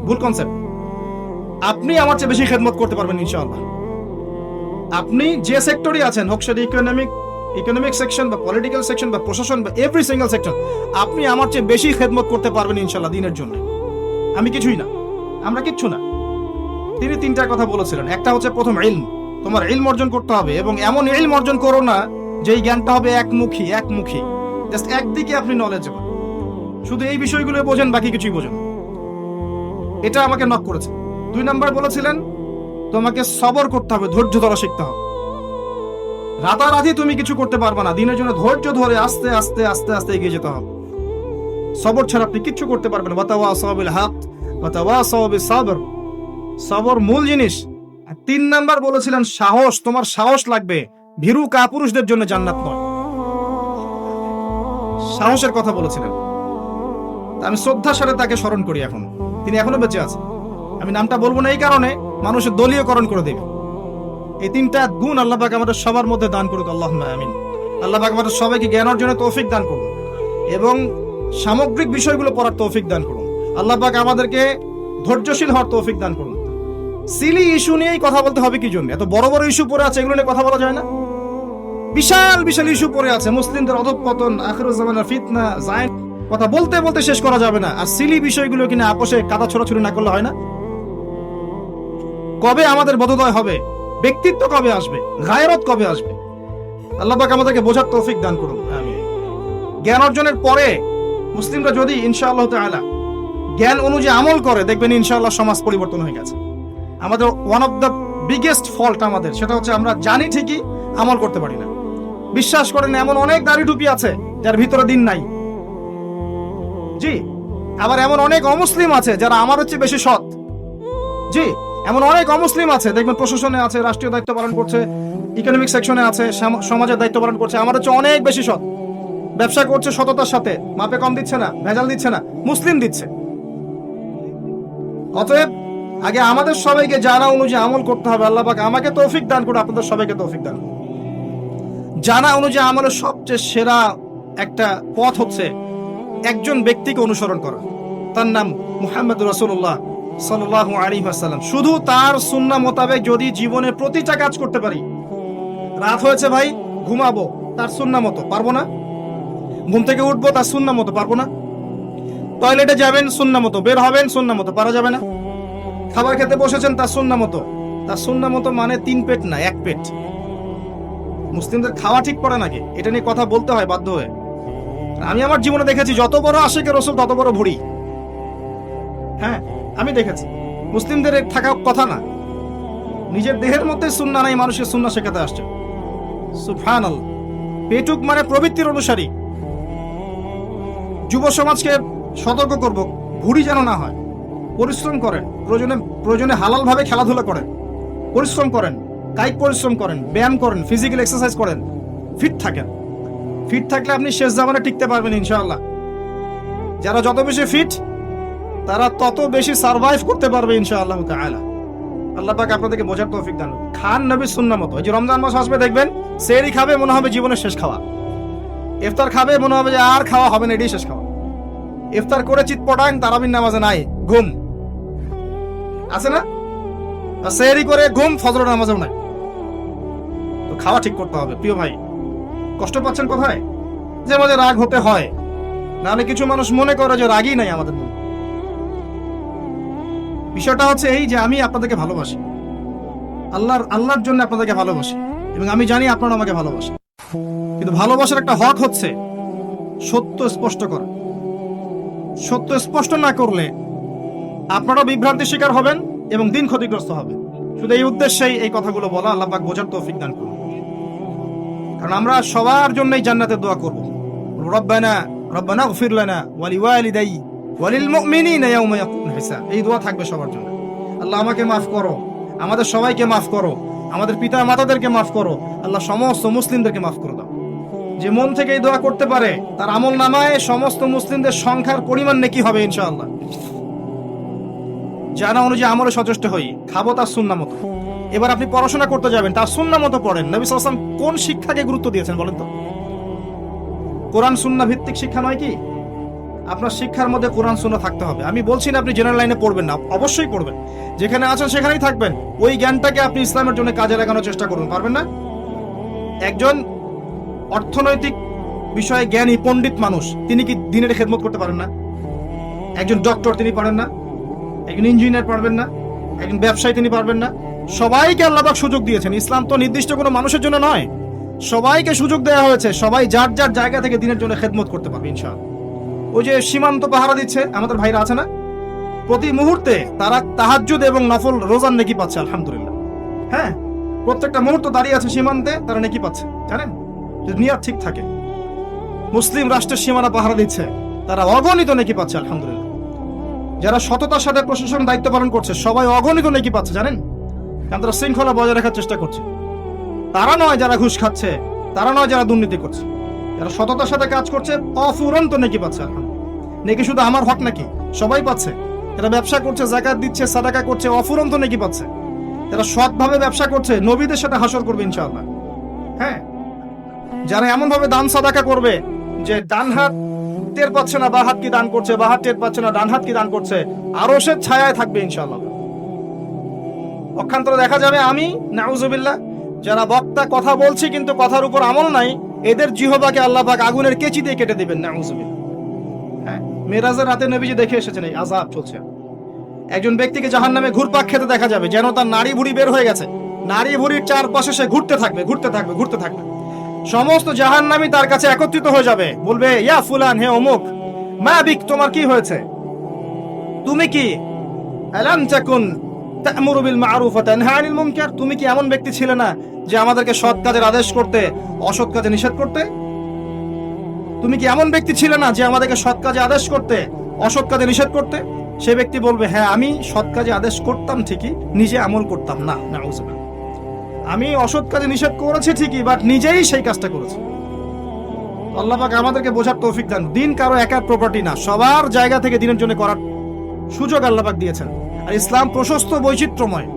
ভুল কনসেপ্ট। আপনি আমার চেয়ে বেশি খেদমত করতে পারবেন ইনশাআল্লাহ। আপনি যে সেক্টরই আছেন, হোক সেটা ইকোনমিক সেকশন বা পলিটিক্যাল সেকশন বা প্রশাসন বা এভরি সিঙ্গেল সেক্টর, আপনি আমার চেয়ে বেশি খেদমত করতে পারবেন ইনশাআল্লাহ দিনের জন্য। আমি কিছুই না, আমরা কিচ্ছু না। তিনি 3টা কথা বলেছিলেন। একটা হচ্ছে প্রথম ইলম, তোমার ইলম অর্জন করতে হবে, এবং এমন ইলম অর্জন করো না যেই জ্ঞানটা হবে একমুখী, জাস্ট একদিকে আপনি নলেজ, শুধু এই বিষয়গুলো বোঝেন, বাকি কিছুই বোঝেন। এটা আমাকে নক করেছে। 2 নাম্বার বলেছিলেন, তোমাকে সবর করতে হবে, ধৈর্য ধরা শিখতে হবে। রাতারাতি তুমি কিছু করতে পারবে না, দিনের জন্য ধৈর্য ধরে আস্তে আস্তে আস্তে আস্তে এগিয়ে যেতে হবে। সবর ছাড়া আপনি কিচ্ছু করতে পারবেন না। ওয়াতাওয়াসাউ বিল হক ওয়াতাওয়াসাউ বিস সাবর, সবর মূল জিনিস। 3 নাম্বার বলেছিলেন সাহস, তোমার সাহস লাগবে। ভীরু কাপুরুষদের জন্য জান্নাত নয়। সাহসের কথা বলেছিলেন। আমি শ্রদ্ধার সাথে তাকে স্মরণ করি। এখন তিনি এখনো বেঁচে আছেন। আমি নামটা বলবো না এই কারণে, মানুষের দলীয়করণ করে দেবে। এই 3টা গুণ আল্লাহ পাক আমাদের সবার মধ্যে দান করুক, আল্লাহুম্মা আমিন। আল্লাহ পাক আমাদের সবাইকে জ্ঞান অর্জনের তৌফিক দান করুন এবং সামগ্রিক বিষয়গুলো পড়ার তৌফিক দান করুন। আল্লাহ পাক আমাদেরকে ধৈর্যশীল হওয়ার তৌফিক দান করুন। সিলি ইস্যু নিয়েই কথা বলতে হবে কি জন্য? এত বড় বড় ইস্যু পড়ে আছে, এগুলো নিয়ে কথা বলা যায় না? বিশাল বিশাল ইস্যু পড়ে আছে, মুসলিমদের অধঃপতন, আখিরুজ জামানের ফিতনা, জায়েন, কথা বলতে বলতে শেষ করা যাবে না। আর সিলি বিষয়গুলো কিনা আপোষে কাদা ছোড়াছুড়ি না করলে হয় না? কবে আমাদের বোধোদয় হবে? ব্যক্তিত্ব কবে আসবে? গায়রত কবে আসবে? আল্লাহ পাক আমাদেরকে বোঝার তৌফিক দান করুন। আমিন। জ্ঞান অর্জনের পরে মুসলিমরা যদি ইনশাআল্লাহ তাআলা জ্ঞান অনুযায়ী আমল করে, দেখবেন ইনশাআল্লাহ সমাজ পরিবর্তন হয়ে গেছে। আমাদের one of the biggest fault আমাদের, সেটা হচ্ছে আমরা জানি ঠিকই, আমল করতে পারি না। বিশ্বাস করেন, এমন অনেক দাড়ি টুপি আছে যার ভিতরে দিন নাই। জি, আবার এমন অনেক অমুসলিম আছে যারা আমার হচ্ছে বেশি সৎ। জি, এমন অনেক অমুসলিম আছে, দেখবেন প্রশাসনে আছে, রাষ্ট্রীয় দায়িত্ব পালন করছে, ইকোনমিক সেকশনে আছে, সমাজের দায়িত্ব পালন করছে, আমার হচ্ছে অনেক বেশি সৎ। ব্যবসা করছে সততার সাথে, মাপে কম দিচ্ছে না, ভেজাল দিচ্ছে না, মুসলিম দিচ্ছে। অতএব আগে আমাদের সবাইকে জানা অনুযায়ী আমল করতে হবে। আল্লাহ পাক আমাকে তৌফিক দান করুন, আপনাদের সবাইকে তৌফিক দান করুন। জানা অনুযায়ী আমলের সবচেয়ে সেরা একটা পথ হচ্ছে একজন ব্যক্তিকে অনুসরণ করা। তার নাম মুহাম্মদ রাসূলুল্লাহ সাল্লাল্লাহু আলাইহি ওয়াসাল্লাম। শুধু তার সুন্নাহ মোতাবেক যদি জীবনে প্রতিটা কাজ করতে পারি, রাত হয়েছে ভাই, ঘুমাবো তার সুন্নাহ মতো, পারবো না? ঘুম থেকে উঠবো তার সুন্নাহ মতো, পারবো না? টয়লেটে যাবেন সুন্নাহ মতো, বের হবেন সুন্নাহ মতো, পারা যাবে না? খাবার খেতে বসেছেন তার সুন্নাহ মতো, তার সুন্নাহ মতো মানে 3 পেট না 1 পেট। মুসলিমদের খাওয়া ঠিক পড়ে নাকি? এটা নিয়ে কথা বলতে হয় বাধ্য হয়ে। আমি আমার জীবনে দেখেছি যত বড় আশিকে রাসূল তত বড় ভুঁড়ি। হ্যাঁ, আমি দেখেছি। মুসলিমদের থাকা কথা না, নিজের দেহের মধ্যে সুন্নাহ নাই, মানুষের সুন্নাহ শেখাতে আসছে। সুবহানাল্লাহ। পেটুক মানে প্রবৃত্তির অনুসারী। যুব সমাজকে সতর্ক করব, ভুঁড়ি যেন না হয়। পরিশ্রম করেন, প্রয়োজনে হালাল ভাবে খেলাধুলা করেন, পরিশ্রম করেন, কায়িক পরিশ্রম করেন, ব্যায়াম করেন, ফিজিক্যাল এক্সারসাইজ করেন, ফিট থাকেন। ফিট থাকলে আপনি শেষ জামানে টিকতে পারবেন ইনশাআল্লাহ। যারা যত বেশি ফিট তারা তত বেশি সারভাইভ করতে পারবে ইনশাআল্লাহ তাআলা। আল্লাহ পাক আপনাদেরকে বোঝার তৌফিক দান। খান নবীর সুন্নাহ মতো। এই যে রমজান মাস আসবে দেখবেন, সেহরি খাবে মনে হবে জীবনের শেষ খাওয়া, ইফতার খাবে মনে হবে যে আর খাওয়া হবে না, এটাই শেষ খাওয়া। ইফতার করে চিৎপটাং, তারাবির নামাজে নাই, ঘুম আছে না, আর সেহরি করে ঘুম, ফজরের নামাজেও নাই। তো খাওয়া ঠিক করতে হবে প্রিয় ভাই। কষ্ট পাচ্ছেন কোথায়? যে আমাদের রাগ হতে হয়, নাহলে কিছু মানুষ মনে করে যে রাগই নাই আমাদের মধ্যে। বিষয়টা হচ্ছে এই যে আমি আপনাদেরকে ভালোবাসি, আল্লাহর জন্য আপনাদেরকে ভালোবাসি, এবং আমি জানি আপনারা আমাকে ভালোবাসেন। কিন্তু ভালোবাসার একটা হক হচ্ছে সত্য স্পষ্ট করা। সত্য স্পষ্ট না করলে আপনারা বিভ্রান্তির শিকার হবেন এবং দিন ক্ষতিগ্রস্ত হবে। শুধু এই উদ্দেশ্যেই এই কথাগুলো বলা। আল্লাহ পাক বোঝার তৌফিক দান করুন। কারণ আমরা সবার জন্যই জান্নাতের দোয়া করব। রব্বানা রব্বানা গফির লানা ওয়া লিওয়ালিদাই ওয়া লিল মুমিনিনা ইয়াওমা ইয়াকুমুল হিসাব। এই দোয়া থাকবে সবার জন্য। আল্লাহ আমাকে মাফ করো, আমাদের সবাইকে মাফ করো, আমাদের পিতা মাতাদেরকে মাফ করো, আল্লাহ সমস্ত মুসলিমদেরকে মাফ করে দাও। যে মন থেকে এই দোয়া করতে পারে তার আমল নামায় সমস্ত মুসলিমদের সংখ্যার পরিমাণ নেকি হবে ইনশাআল্লাহ। জানা অনুযায়ী আমলে সচেষ্ট হই, খাবো তার সুন্নাহ মতো। এবার আপনি পড়াশোনা করতে যাবেন, তার সুন্নাহ মতো পড়েন। নবী সাল্লাল্লাহু আলাইহি ওয়াসাল্লাম কোন শিক্ষাকে গুরুত্ব দিয়েছেন বলেন তো? কোরআন সুন্নাহ ভিত্তিক শিক্ষা নয় কি? আপনার শিক্ষার মধ্যে কোরআন সুন্নাহ থাকতে হবে। আমি বলছি না আপনি জেনারেল লাইনে পড়বেন না, অবশ্যই পড়বেন। যেখানে আছেন সেখানেই থাকবেন। ওই জ্ঞানটাকে আপনি ইসলামের জন্য কাজে লাগানোর চেষ্টা করুন। পারবেন না? একজন অর্থনৈতিক বিষয়ে জ্ঞানী পণ্ডিত মানুষ, তিনি কি দিনের খেদমত করতে পারেন না? একজন ডক্টর তিনি পারেন না? একজন ইঞ্জিনিয়ার পারবেন না? একজন ব্যবসায়ী তিনি পারবেন না? সবাইকে আল্লাহ পাক সুযোগ দিয়েছেন। ইসলাম তো নির্দিষ্ট কোনো মানুষের জন্য নয়, সবাইকে সুযোগ দেওয়া হয়েছে। সবাই যার যার জায়গা থেকে দিনের জন্য খেদমত করতে পারবে ইনশাআল্লাহ। ওই যে সীমান্ত পাহারা দিচ্ছে আমাদের ভাইরা আছে না, প্রতি মুহূর্তে তারা তাহাজ্জুদ এবং নফল রোজার নেকি পাচ্ছে আলহামদুলিল্লাহ। হ্যাঁ, প্রত্যেকটা মুহূর্ত দাঁড়িয়ে আছে সীমান্তে, তারা নেকি পাচ্ছে। জানেন, যদি নিয়ত ঠিক থাকে। মুসলিম রাষ্ট্রের সীমানা পাহারা দিচ্ছে, তারা অগণিত নেকি পাচ্ছে আলহামদুলিল্লাহ। যারা সততার সাথে প্রশাসন দায়িত্ব পালন করছে সবাই অগণিত নেকি পাচ্ছে, জানেন, কারণ তারা শৃঙ্খলা বজায় রাখার চেষ্টা করছে। তারা নয় যারা ঘুষ খাচ্ছে, তারা নয় যারা দুর্নীতি করছে, যারা সততার সাথে কাজ করছে অফুরন্ত নেকি পাচ্ছে আলহামদুলিল্লাহ। নেকি শুধু আমার হক নাকি? সবাই পাচ্ছে। যারা ব্যবসা করছে, যাকাত দিচ্ছে, সাদাকা করছে, অফুরন্ত নেকি পাচ্ছে। যারা সৎভাবে ব্যবসা করছে নবীদের সাথে হাসর করবে ইনশাআল্লাহ। হ্যাঁ, যারা এমন ভাবে দান সাদাকা করবে যে ডান হাত টের পাচ্ছে না বা হাত কি দান করছে, বা হাত টের পাচ্ছে না ডান হাত কি দান করছে, আরশের ছায়ায় থাকবে ইনশাআল্লাহ। অক্ষান্তরে দেখা যাবে আমি নাউজুবিল্লাহ যারা বক্তা কথা বলছি কিন্তু কথার উপর আমল নাই, এদের জিহ্বাকে আল্লাহ পাক আগুনের কেচি দিয়ে কেটে দিবেন নাউজুবিল্লাহ। হ্যাঁ, মেরাজের রাতে নবীজি দেখে এসেছেন এই আযাব চলছে। একজন ব্যক্তিকে জাহান্নামে ঘুরপাক খেতে দেখা যাবে, যেন তার নাড়ি ভুড়ি বের হয়ে গেছে। নাড়ি ভুড়ির চারপাশে সে ঘুরতে থাকবে, ঘুরতে থাকবে, ঘুরতে থাকবে। সমস্ত জাহান্নামী তার কাছে একত্রিত হয়ে যাবে, বলবে ইয়া ফুলান, হে অমুক, মা বিক, তোমার কি হয়েছে? তুমি কি আলাম তাকুন তা'মুরু বিল মা'রুফ ওয়া তানহা আনিল মুনকার, তুমি কি এমন ব্যক্তি ছিলে না যে আমাদেরকে সৎ কাজের আদেশ করতে, অসৎ কাজে নিষেধ করতে? তুমি কি এমন ব্যক্তি ছিলে না যে আমাদেরকে সৎ কাজে আদেশ করতে, অসৎ কাজে নিষেধ করতে? সে ব্যক্তি বলবে হ্যাঁ, আমি সৎ কাজে আদেশ করতাম ঠিকই, নিজে আমল করতাম না। নাউজুবিল্লাহ। আমি অসৎ কাজে নিষেধ করেছি ঠিকই, বাট নিজেই সেই কাজটা করেছি। আল্লাহ পাক আমাদেরকে বোঝার তৌফিক দান। দিন কারো একার প্রপার্টি না, সবার জায়গা থেকে দিনের জন্য করার সুযোগ আল্লাহ পাক দিয়েছেন। আর ইসলাম প্রশস্ত, বৈচিত্র্যময়,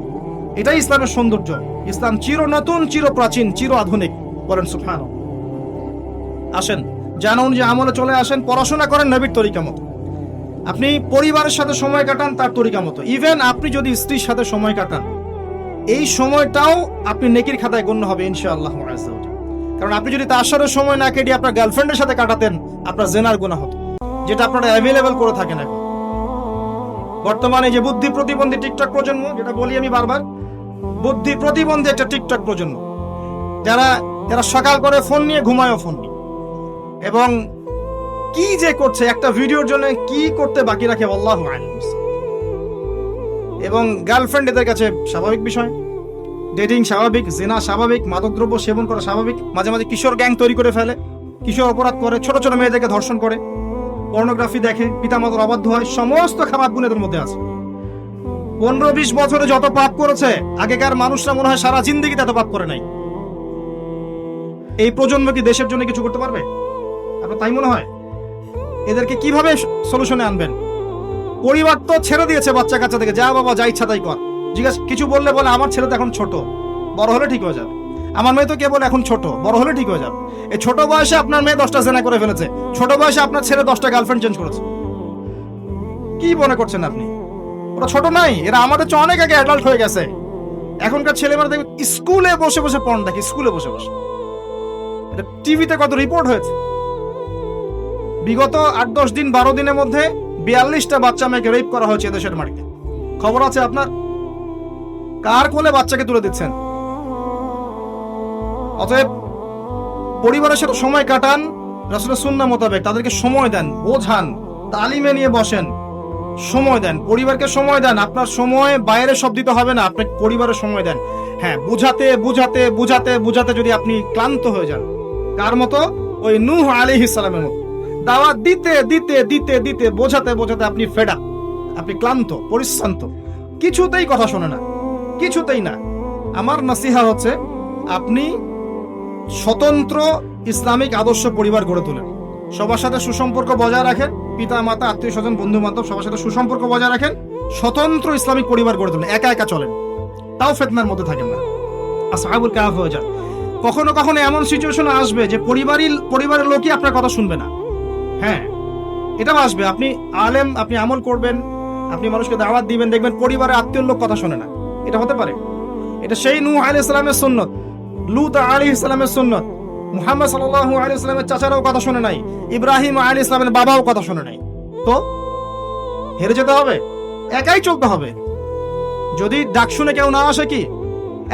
এটাই ইসলামের সৌন্দর্য। ইসলাম চির নতুন, চির প্রাচীন, চির আধুনিক। বলেন সুবহানাল্লাহ। আসেন, জানুন যে আমলে চলে আসেন, পড়াশোনা করেন নবীর তরিকা মতো। আপনি পরিবারের সাথে সময় কাটান তার তরিকা মতো। ইভেন আপনি যদি স্ত্রীর সাথে সময় কাটান, এই সময়টাও আপনি নেকির খাতায় গণ্য হবে ইনশাআল্লাহ। কারণ আপনি যদি তার সাথে সময় না কেটে আপনার গার্লফ্রেন্ডের সাথে কাটাতেন, আপনার জেনার গুনাহ হতো, যেটা আপনারা অ্যাভেলেবল করে থাকেন এখন। বর্তমানে যে বুদ্ধি প্রতিবন্ধী টিকটক প্রজন্ম, যেটা বলি আমি বারবার, বুদ্ধি প্রতিবন্ধী একটা টিকটক প্রজন্ম, যারা সকাল করে ফোন নিয়ে ঘুমায়ও ফোন নিয়ে, এবং কি যে করছে একটা ভিডিওর জন্য, কি করতে বাকি রাখে আল্লাহু আ'লাম। এবং গার্লফ্রেন্ড এদের কাছে স্বাভাবিক বিষয়, ডেটিং স্বাভাবিক, জিনা স্বাভাবিক, মাদকদ্রব্য সেবন করা স্বাভাবিক। মাঝে মাঝে কিশোর গ্যাং তৈরি করে ফেলে, কিশোর অপরাধ করে, ছোট ছোট মেয়েদেরকে ধর্ষণ করে, পর্নোগ্রাফি দেখে, পিতামাতার অবাধ্য হয়, সমস্ত খারাপ গুণ এদের মধ্যে আছে। 15-20 বছরে যত পাপ করেছে, আগেকার মানুষরা মনে হয় সারা জিন্দেগিতে এত পাপ করে নাই। এই প্রজন্ম কি দেশের জন্য কিছু করতে পারবে? আপনার তাই মনে হয়? এদেরকে কিভাবে সলিউশনে আনবেন? পরিবার তো ছেড়ে দিয়েছে বাচ্চা কাচ্চা থেকে, যা বাবা যা ইচ্ছা তাই কর। জিজ্ঞাসা কিছু বললে বলে আমার ছেলে তো এখন ছোট, বড় হলে ঠিক হয়ে যাবে। আমার মেয়ে তো কে বলে এখন ছোট, বড় হলে ঠিক হয়ে যাবে। এই ছোট বয়সে আপনার মেয়ে 10টা জেনা করে ফেলেছে, ছোট বয়সে আপনার ছেলে 10টা গার্লফ্রেন্ড চেঞ্জ করেছে। কি মনে করছেন আপনি? ওরা ছোট নাই, এরা আমাদের চেয়ে অনেক আগে অ্যাডাল্ট হয়ে গেছে। এখনকার ছেলেমেয়েরা দেখবে স্কুলে বসে বসে পড়ন দেখে, স্কুলে বসে বসে। এটা টিভিতে কত রিপোর্ট হয়েছে। বিগত 8-10 দিন 12 দিনের মধ্যে 42টা বাচ্চা মেয়েকে রেপ করা হয়েছে দেশের মাটিতে। খবর আছে আপনার? কার কোলে বাচ্চাকে তুলে দিচ্ছেন? অতএব পরিবারের সাথে সময় কাটান রাসূলের সুন্নাহ মোতাবেক, তাদেরকে সময় দেন, বোঝান, তালিমে নিয়ে বসেন, সময় দেন, পরিবারকে সময় দেন। আপনার সময় বাইরে সব দিতে হবে না, আপনি পরিবারের সময় দেন। হ্যাঁ, বুঝাতে বুঝাতে বুঝাতে বুঝাতে যদি আপনি ক্লান্ত হয়ে যান, কার মতো? ওই নূহ আলাইহিস সালামের মতো। দাওয়াত দিতে দিতে দিতে দিতে বোঝাতে বোঝাতে আপনি ফেড আপ, আপনি ক্লান্ত, পরিশ্রান্ত, কিছুতেই কথা শোনে না, কিছুতেই না। আমার নসিহা হচ্ছে, আপনি স্বতন্ত্র ইসলামিক আদর্শ পরিবার গড়ে তোলেন, সবার সাথে সুসম্পর্ক বজায় রাখেন, পিতা মাতা আত্মীয় স্বজন বন্ধু বান্ধব সবার সাথে সুসম্পর্ক বজায় রাখেন, স্বতন্ত্র ইসলামিক পরিবার গড়ে তোলেন, একা একা চলেন, তাও ফিতনার মধ্যে থাকেন না, আসহাবুল কাহফ হয়ে যান। কখনো কখনো এমন সিচুয়েশন আসবে যে পরিবারের লোকই আপনার কথা শুনবে না। হ্যাঁ, এটাও আসবে। আপনি আলেম, আপনি আমল করবেন, আপনি মানুষকে দাওয়াত দিবেন, দেখবেন পরিবারের আত্মীয় লোক কথা শোনে না। এটা হতে পারে। এটা সেই নূহ আলাইহিস সালামের সুন্নত, লূত আলাইহিস সালামের সুন্নত, মুহাম্মদ সাল্লাল্লাহু আলাইহি সাল্লামের চাচারাও কথা শোনে নাই, ইব্রাহিম আলাইহিস সালামের বাবাও কথা শোনে নাই। তো হেরে যেতে হবে, একাই চলতে হবে। যদি ডাক শুনে কেউ না আসে, কি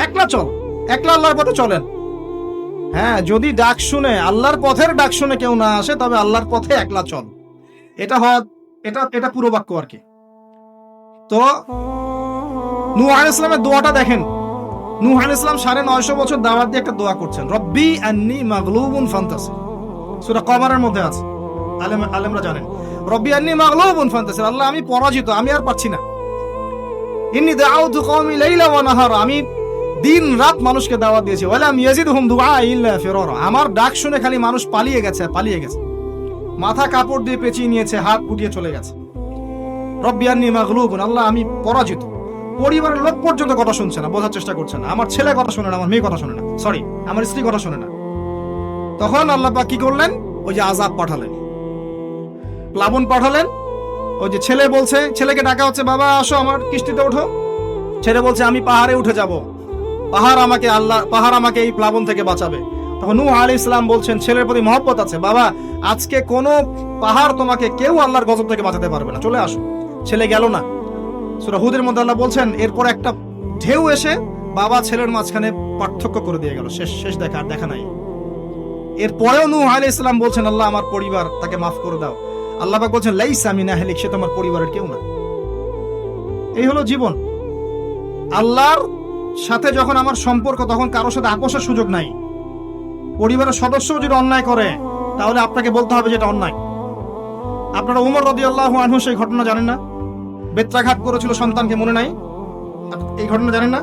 একলা চল, একলা আল্লাহর পথে চলেন। হ্যাঁ, যদি ডাক শুনে, আল্লাহর পথের ডাক শুনে কেউ না আসে, তবে আল্লাহর পথে একলা চল। এটা পুরো বাক্য আর কি। তো নূহ আলাইহিস সালামের দোয়াটা দেখেন। নূহ আলাইহিস সালাম 950 বছর দাওয়াত দিয়ে একটা দোয়া করছেন, রব্বি আন্নী মাগলুবুন ফান্তাসির। সূরা কমারের মধ্যে আছে, আলেমরা জানেন। রব্বি আন্নী মাগলুবুন ফান্তাসির, আল্লাহ আমি পরাজিত, আমি আর পারছি না। ইন্নী দাআউতু কওমি লাইলা ওয়া নাহারা, আমি দিন রাত মানুষকে দাওয়াত দিয়েছি, ওয়ালাম ইয়াজিদহুম দুআ ইল্লা ফিরারা, আমার ডাক শুনে খালি মানুষ পালিয়ে গেছে, মাথা কাপড় দিয়ে পেঁচিয়ে নিয়েছে, হাত ফুটিয়ে চলে গেছে। রব্বি আন্নী মাগলুবুন, আল্লাহ আমি পরাজিত। পরিবারের লোক পর্যন্ত কথা শুনছে না, বোঝার চেষ্টা করছে না। আমার ছেলে কথা শোনে না, আমার মেয়ে কথা শোনে না, সরি আমার স্ত্রী কথা শোনে না। তখন আল্লাহ পাক কি করলেন? ওই যে আযাব পাঠালেন, প্লাবন পাঠালেন। ওই যে ছেলে বলছে, ছেলেকে ডাকা হচ্ছে, বাবা আসো আমার কিস্তিতে ওঠো। ছেলে বলছে আমি পাহাড়ে উঠে যাব, পাহাড় আমাকে এই প্লাবন থেকে বাঁচাবে। তখন নূহ আলাইহিস সালাম বলছেন, ছেলের প্রতি মহব্বত আছে, বাবা আজকে কোনো পাহাড় তোমাকে কেউ আল্লাহর গজব থেকে বাঁচাতে পারবে না, চলে আসো। ছেলে গেল না। সূরা হুদের মধ্যে আল্লাহ বলছেন, এরপর একটা ঢেউ এসে বাবা ছেলের মাঝখানে পার্থক্য করে দিয়ে গেল, শেষ দেখা নাই। এরপরেও নূহ আলাইহিস সালাম বলছেন, আল্লাহ আমার পরিবার, তাকে মাফ করে দাও। আল্লাহ পাক বলছেন, লাইসা মিন আহলিক, সে তোমার পরিবারের কেউ না। এই হলো জীবন। আল্লাহর সাথে যখন আমার সম্পর্ক, তখন কারোর সাথে আপোষের সুযোগ নাই। পরিবারের সদস্য যদি অন্যায় করে, তাহলে আপনাকে বলতে হবে যেটা অন্যায়। আপনারা উমর রাদিয়াল্লাহু আনহু সেই ঘটনা জানেন না? বেত্রাঘাত করেছিল সন্তানকে, মনে নাই? এই ঘটনা জানেন না?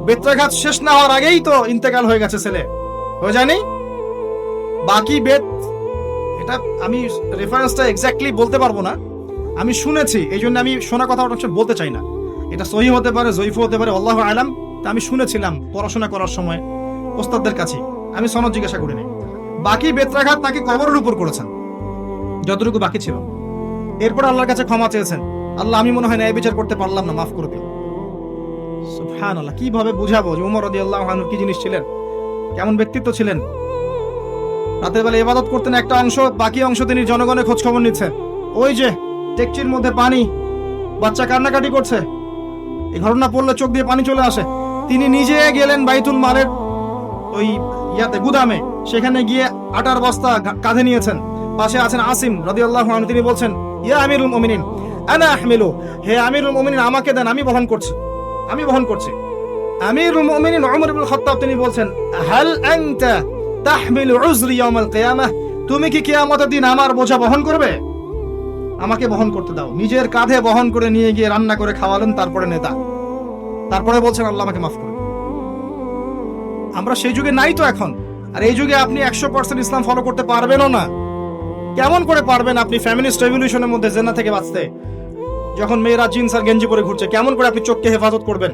বেত্রাঘাত শেষ না হওয়ার আগেই তো ইন্তেকাল হয়ে গেছে ছেলে, হয়ে যায়নি? বাকি এটা আমি রেফারেন্সটা এক্স্যাক্টলি বলতে পারবো না, আমি শুনেছি, এই জন্য আমি শোনা কথা বলতে চাই না। এটা সহিহ হতে পারে, জয়ীফ হতে পারে, আল্লাহু আ'লাম। তা আমি শুনেছিলাম পড়াশোনা করার সময় ওস্তাদদের কাছে, আমি সনদ জিজ্ঞাসা করিনি। বাকি বেত্রাঘাত তাকে কবরের উপর করেছেন, যতটুকু বাকি ছিল। এরপর আল্লাহর কাছে ক্ষমা চেয়েছেন, আল্লাহ আমি মনে হয় ন্যায় বিচার করতে পারলাম না, মাফ করে দিও। সুবহানাল্লাহ, কিভাবে বুঝাবো যে উমর রাদিয়াল্লাহু আনহু কি জিনিস ছিলেন, কেমন ব্যক্তিত্ব ছিলেন। রাতের বেলা ইবাদত করতেন একটা অংশ, বাকি অংশ তিনি জনগণের খোঁজ খবর নিচ্ছেন। ওই যে ডেকচির মধ্যে পানি, বাচ্চা কান্নাকাটি করছে, এই ঘটনা পড়লে চোখ দিয়ে পানি চলে আসে। তিনি নিজে গেলেন বাইতুল মালের ওই গুদামে, সেখানে গিয়ে আটার বস্তা কাঁধে নিয়েছেন। পাশে আছেন আসিম রাদিয়াল্লাহু আনহু, তিনি বলছেন, ইয়া আমিরুল মুমিনিন আনা আহমিলু, হে আমিরুল মুমিনিন আমাকে দেন, আমি বহন করছি। আমিরুল মুমিনিন ওমর ইবনে খাত্তাব তিনি বলছেন, হাল আনতা তাহমিলু উযরি ইয়াউমাল কিয়ামাহ, তুমি কি কিয়ামতের দিন আমার বোঝা বহন করবে? আমাকে বহন করতে দাও। নিজের কাঁধে বহন করে নিয়ে গিয়ে রান্না করে খাওয়ালেন, তারপরে নেতা, তারপরে বলছেন আল্লাহ আমাকে মাফ করে। আমরা সেই যুগে নাই তো এখন। আর এই যুগে আপনি 100% ইসলাম ফলো করতে পারবেনও না। কেমন করে পারবেন আপনি ফ্যামিলিস্ট রেভলিউশনের মধ্যে জেনা থেকে বাঁচতে? যখন মেয়েরা জিন্স আর গেঞ্জি পরে ঘুরছে, কেমন করে আপনি চোখকে হেফাজত করবেন?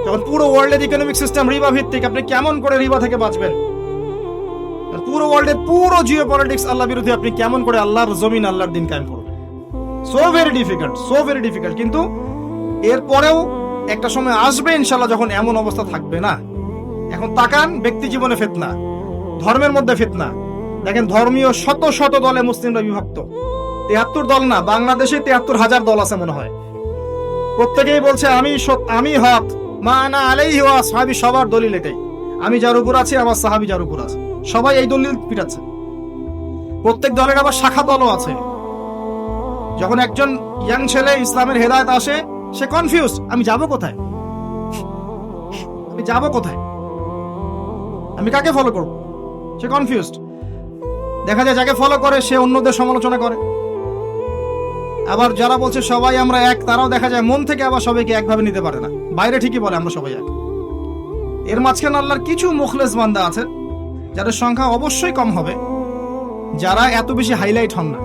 যখন পুরো ওয়ার্ল্ডের ইকোনমিক সিস্টেম রিবা ভিত্তিক, আপনি কেমন করে রিবা থেকে বাঁচবেন? পুরো ওয়ার্ল্ডের পুরো জিও পলিটিক্স আল্লাহ বিরোধী, আপনি কেমন করে আল্লাহর জমিন আল্লাহর দিন কায়েম করবেন? So very difficult. কিন্তু এরপরেও একটা সময় আসবে ইনশাআল্লাহ যখন এমন অবস্থা থাকবে না। এখন তাকান, ব্যক্তি জীবনে ফিতনা, ধর্মের মধ্যে ফিতনা। দেখেন ধর্মীয় শত শত দলে মুসলিমরা বিভক্ত। 73 দল না, বাংলাদেশে 73,000 দল আছে মনে হয়। প্রত্যেকেই বলছে আমি হক, মা আনা আলাইহি ওয়া আসহাবি, সবার দলিল এটাই, আমি যার উপর আছি, আমার সাহাবী যার উপর আছে, সবাই এই দলিল পিটাচ্ছে। প্রত্যেক দলের আবার শাখা দলও আছে। যখন একজন ইয়াং ছেলে ইসলামের হেদায়েত আসে, সে কনফিউজ, আমি যাব কোথায়, আমি কাকে ফলো করব? সে কনফিউজড। দেখা যায় যাকে ফলো করে সে অন্যদের সমালোচনা করে। আবার যারা বলছে সবাই আমরা এক, তারাও দেখা যায় মন থেকে আবার সবাইকে একভাবে নিতে পারে না। বাইরে ঠিকই বলে আমরা সবাই এক। এর মাঝখানে আল্লাহর কিছু মুখলেস বান্দা আছে যাদের সংখ্যা অবশ্যই কম হবে, যারা এত বেশি হাইলাইট হন না,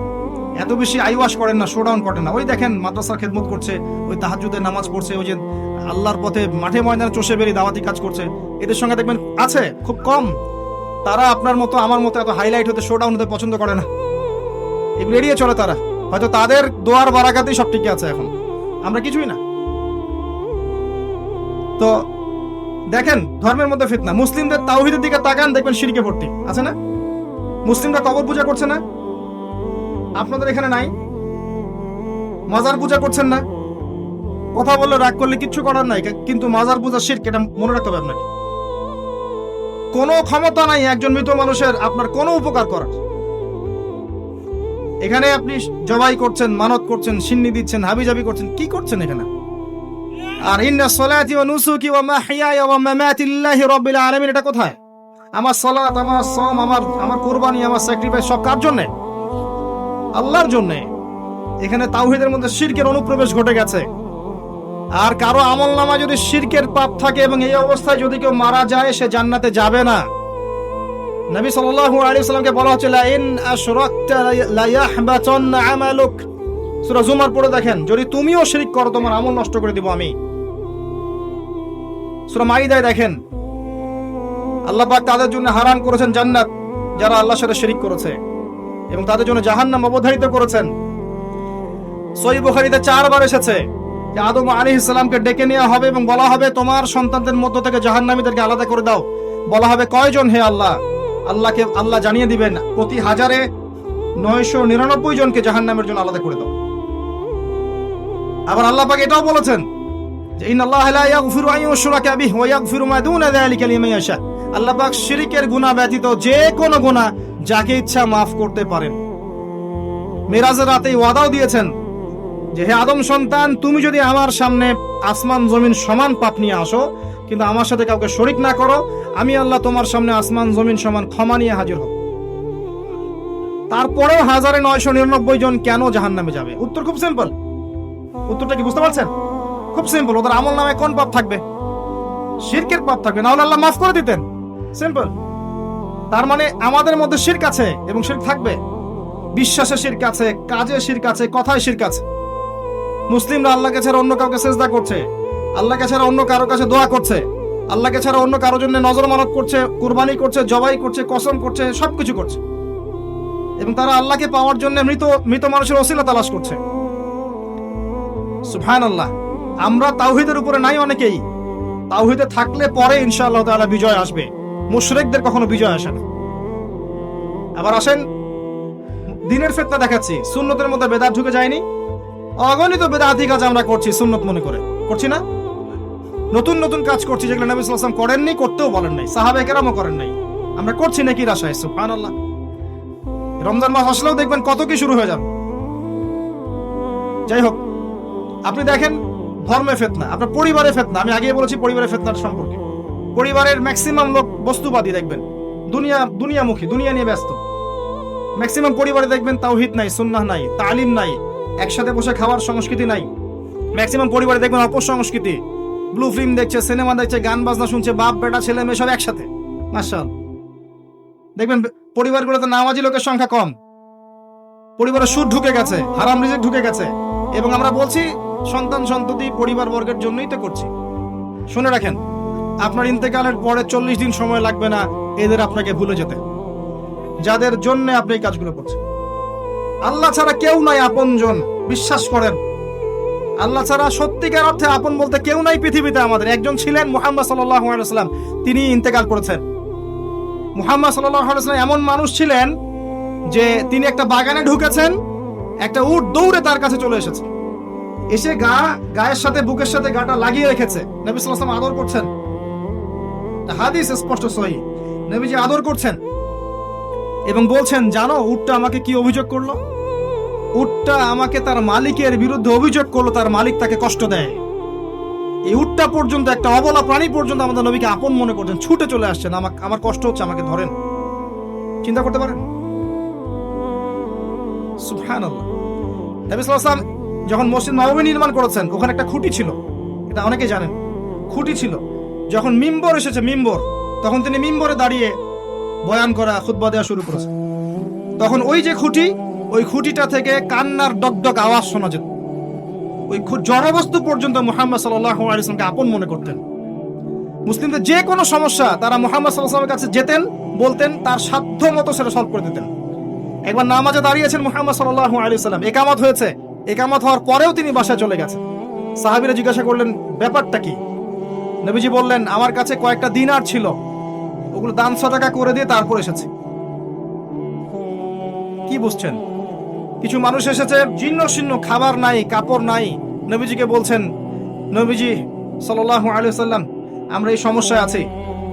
এত বেশি আইওয়াশ করেন না, শোডাউন করেন না। ওই দেখেন মাদ্রাসার খেদমত করছে, ওই তাহাজ্জুদের নামাজ পড়ছে, ওই যে আল্লাহর পথে মাঠে ময়দানে চষে বেরিয়ে দাওয়াতি কাজ করছে, এদের সঙ্গে দেখবেন আছে খুব কম। তারা আপনার মতো আমার মতো এত হাইলাইট হতে, শোডাউন হতে পছন্দ করে না, এগুলো এড়িয়ে চলে তারা। হয়তো তাদের দোয়ার বারাকাতেই সব ঠিক আছে, এখন আমরা কিছুই না। তো দেখেন ধর্মের মধ্যে ফিতনা। মুসলিমদের তাওহীদের দিকে তাকান, দেখবেন শিরকে ভর্তি আছে না? মুসলিমরা কবর পূজা করছে না? আপনাদের এখানে নাই? মাজার পূজা করছেন না? কথা বললে রাগ করলে কিচ্ছু করার নাই, কিন্তু মাজার পূজা শিরক, এটা মনে রাখতে হবে আপনাকে। কোনো ক্ষমতা নাই একজন মৃত মানুষের আপনার কোনো উপকার করার। এখানে আপনি জবাই করছেন, মানত করছেন, সিন্নি দিচ্ছেন, হাবিজাবি করছেন, কি করছেন এখানে? আর ইন্না সলাতি ওয়া নুসুকি ওয়া মাহইয়ায়া ওয়া মামাতি লিল্লাহি রাব্বিল আলামিন, এটা কোথায়? আমার সালাত, আমার সাওম, আমার কুরবানি, আমার স্যাক্রিফাইস সব কার জন্য? আল্লাহর জন্য। এখানে তাওহীদের মধ্যে শিরকের অনুপ্রবেশ ঘটে গেছে। আর কারো আমলনামা যদি শিরকের পাপ থাকে এবং এই অবস্থায় যদি কেউ মারা যায়, সে জান্নাতে যাবে না। নবী সাল্লাল্লাহু আলাইহি ওয়াসাল্লামকে বলা হচ্ছে লা ইন আশরাকতা লা ইয়াহবাতান্না আমালুক। সূরা জুমার পড়ে দেখেন, যদি তুমিও শিরক করো তোমার আমল নষ্ট করে দিব আমি। সূরা মাইদায় দেখেন, আল্লাহ পাক তাদের জন্য হারাম করেছেন জান্নাত যারা আল্লাহর সাথে শিরক করেছে, এবং তাদের জন্য জাহান্নাম অবধারিত করেছেন। সহিহ বুখারীতে 4 বার এসেছে যে আদম আলাইহিস সালামকে ডেকে নেওয়া হবে এবং বলা হবে তোমার সন্তানদের মধ্য থেকে জাহান্নামীদেরকে আলাদা করে দাও। বলা হবে কয়জন হে আল্লাহ? আল্লাহ জানিয়ে দিবেন প্রতি 1000-এ 999 জনকে জাহান্নামের জন্য আলাদা করে দাও। আবার আল্লাহ পাক এটাও বলেছেন যে ইন্নাল্লাহা লা ইয়াগফিরু আন ইউশরাকা বিহি ওয়া ইয়াগফিরু মা দুনা যালিকা লিমান ইয়াশা। আল্লাহ পাক শিরকের গুনাহ ব্যতীত যে কোনো গুনাহ যাকে ইচ্ছা মাফ করতে পারেন। মেরাজের রাতে ওয়াদাও দিয়েছেন যে হে আদম সন্তান, তুমি যদি আমার সামনে আসমান জমিন সমান পাপ নিয়ে আসো, কিন্তু আমার সাথে কাউকে শরীক না করো, আমি আল্লাহ তোমার সামনে আসমান জমিন সমান ক্ষমা নিয়ে হাজির হব। তারপরেও 1999 জন কেন জাহান্নামে যাবে? উত্তর খুব সিম্পল। উত্তরটা কি বুঝতে পারছেন? খুব সিম্পল। ওদের আমল নামে কোন পাপ থাকবে? শিরকের পাপ থাকবে, না হলে আল্লাহ মাফ করে দিতেন। সিম্পল। তার মানে আমাদের মধ্যে শিরক আছে এবং শিরক থাকবে। বিশ্বাসে শিরক আছে, কাজে শিরক আছে, কথায় শিরক আছে। মুসলিমরা আল্লাহকে ছাড়া অন্য কাউকে সেজদা করছে, আল্লাহকে ছাড়া অন্য কারো কাছে দোয়া করছে, আল্লাহকে ছাড়া অন্য কারোর জন্য নজর মানত করছে, কুরবানি করছে, জবাই করছে, কসম করছে, সবকিছু করছে, এবং তারা আল্লাহকে পাওয়ার জন্য মৃত মানুষের ওসিলা তালাশ করছে। সুবহানাল্লাহ। আমরা তাওহীদের উপরে নাই অনেকেই। তাওহীদে থাকলে পরে ইনশাআল্লাহ তাআলা বিজয় আসবে। মুশরিকদের কখনো বিজয় আসে না। আবার আসেন, দ্বীনের ফিতনা দেখাচ্ছি। সুন্নতের মধ্যে বেদাত ঢুকে যায়নি? অগণিত বিদআতি কাজ আমরা করছি সুন্নত মনে করে, করছি না? নতুন নতুন কাজ করছি যেগুলো নবী সাল্লাল্লাহু আলাইহি ওয়াসাল্লাম করেননি, করতেও বলেন নাই, সাহাবায়ে কেরামও করেন নাই। আমরা করছি নাকি আশায়। সুবহানাল্লাহ। রমজান মাস আসলেও দেখবেন কত কি শুরু হয়ে যাবে। যাই হোক, আপনি দেখেন ধর্মে ফিতনা, আপনার পরিবারে ফিতনা। আমি আগেই বলেছি পরিবারের ফিতনার সম্পর্কে। পরিবারের ম্যাক্সিমাম লোক বস্তুবাদী দেখবেন, দুনিয়ামুখী, দুনিয়া নিয়ে ব্যস্ত। ম্যাক্সিমাম পরিবারে দেখবেন তাওহীদ নাই, সুন্নাহ নাই, তালিম নাই, একসাথে বসে খাওয়ার সংস্কৃতি নাই। ম্যাক্সিমাম পরিবারে দেখবেন অপসংস্কৃতি, ব্লু ফিল্ম দেখছে, সিনেমা দেখছে, গান বাজনা শুনছে, বাপ বেটা ছেলে মেয়ে সব একসাথে। মাশাআল্লাহ। দেখবেন পরিবারগুলোতে নামাজি লোকের সংখ্যা কম, পরিবারে সুদ ঢুকে গেছে, হারাম রিজিক ঢুকে গেছে। এবং আমরা বলছি সন্তান সন্ততি পরিবার বর্গের জন্যই তো করছি। শুনে রাখেন, আপনার ইন্তেকালের পরে 40 দিন সময় লাগবে না এদের আপনাকে ভুলে যেতে, যাদের জন্য আপনি এই কাজগুলো করছেন। আল্লাহ ছাড়া কেউ নাই আপনজন, বিশ্বাস করেন। আল্লাহ ছাড়া সত্যিকার অর্থে আপন বলতে কেউ নাই পৃথিবীতে। আমাদের একজন ছিলেন মুহাম্মদ সাল্লাল্লাহু আলাইহি ওয়াসাল্লাম, তিনি ইন্তেকাল করেছেন। মুহাম্মদ সাল্লাল্লাহু আলাইহি ওয়াসাল্লাম এমন মানুষ ছিলেন যে তিনি একটা বাগানে ঢুকেছেন, একটা উট দৌড়ে তার কাছে চলে এসেছে, এসে গায়ের সাথে বুকের সাথে গাটা লাগিয়ে রেখেছে। নবী সাল্লাল্লাহু আলাইহি ওয়াসাল্লাম আদর করছেন, হাদিস স্পষ্ট সহিহ। নবীজি আদর করছেন এবং বলছেন, জানো উটটা আমাকে কি অভিযোগ করলো? উটটা আমাকে তার মালিকের বিরুদ্ধে অভিযোগ করলো, তার মালিক তাকে কষ্ট দেয়। এই উটটা পর্যন্ত, একটা অবলা প্রাণী পর্যন্ত আমাদের নবীকে আপন মনে করছেন, ছুটে চলে আসছেন, আমার কষ্ট হচ্ছে, আমাকে ধরেন। চিন্তা করতে পারেন? সুবহানাল্লাহ। নবী সাল্লাল্লাহু আলাইহি ওয়াসাল্লাম যখন মসজিদ নববী নির্মাণ করেছেন, ওখানে একটা খুঁটি ছিল, এটা অনেকেই জানেন। খুঁটি ছিল, যখন মিম্বর এসেছে, তখন তিনি মিম্বরে দাঁড়িয়ে বয়ান করা, খুতবা দেওয়া শুরু করেছেন। তখন ওই যে খুঁটি, ওই খুঁটিটা থেকে কান্নার ডগডগ আওয়াজ শোনা যেত। ওই জড়বস্তু পর্যন্ত মুহাম্মদ সাল্লাল্লাহু আলাইহি ওয়াসাল্লামকে আপন মনে করতেন। মুসলিমদের যে কোনো সমস্যা তারা মুহাম্মদ সাল্লাল্লাহু আলাইহি ওয়াসাল্লামের কাছে যেতেন, বলতেন, তার সাধ্য মতো সেটা সলভ করে দিতেন। একবার নামাজে দাঁড়িয়েছেন মুহাম্মদ সাল্লাল্লাহু আলাইহি ওয়াসাল্লাম, একামত হয়েছে, একামত হওয়ার পরেও তিনি বাসায় চলে গেছেন। সাহাবীরা জিজ্ঞাসা করলেন, ব্যাপারটা কি? নবীজি বললেন, আমার কাছে কয়েকটা দিনার ছিল, ওগুলো দান সাদাকা করে দিয়ে তারপর এসেছে। কি বুঝছেন? কিছু মানুষ এসেছে জীর্ণ শীর্ণ, খাবার নাই, কাপড় নাই, নবীজিকে বলছেন, নবীজি সাল্লাল্লাহু আলাইহি ওয়াসাল্লাম আমরা এই সমস্যায় আছি।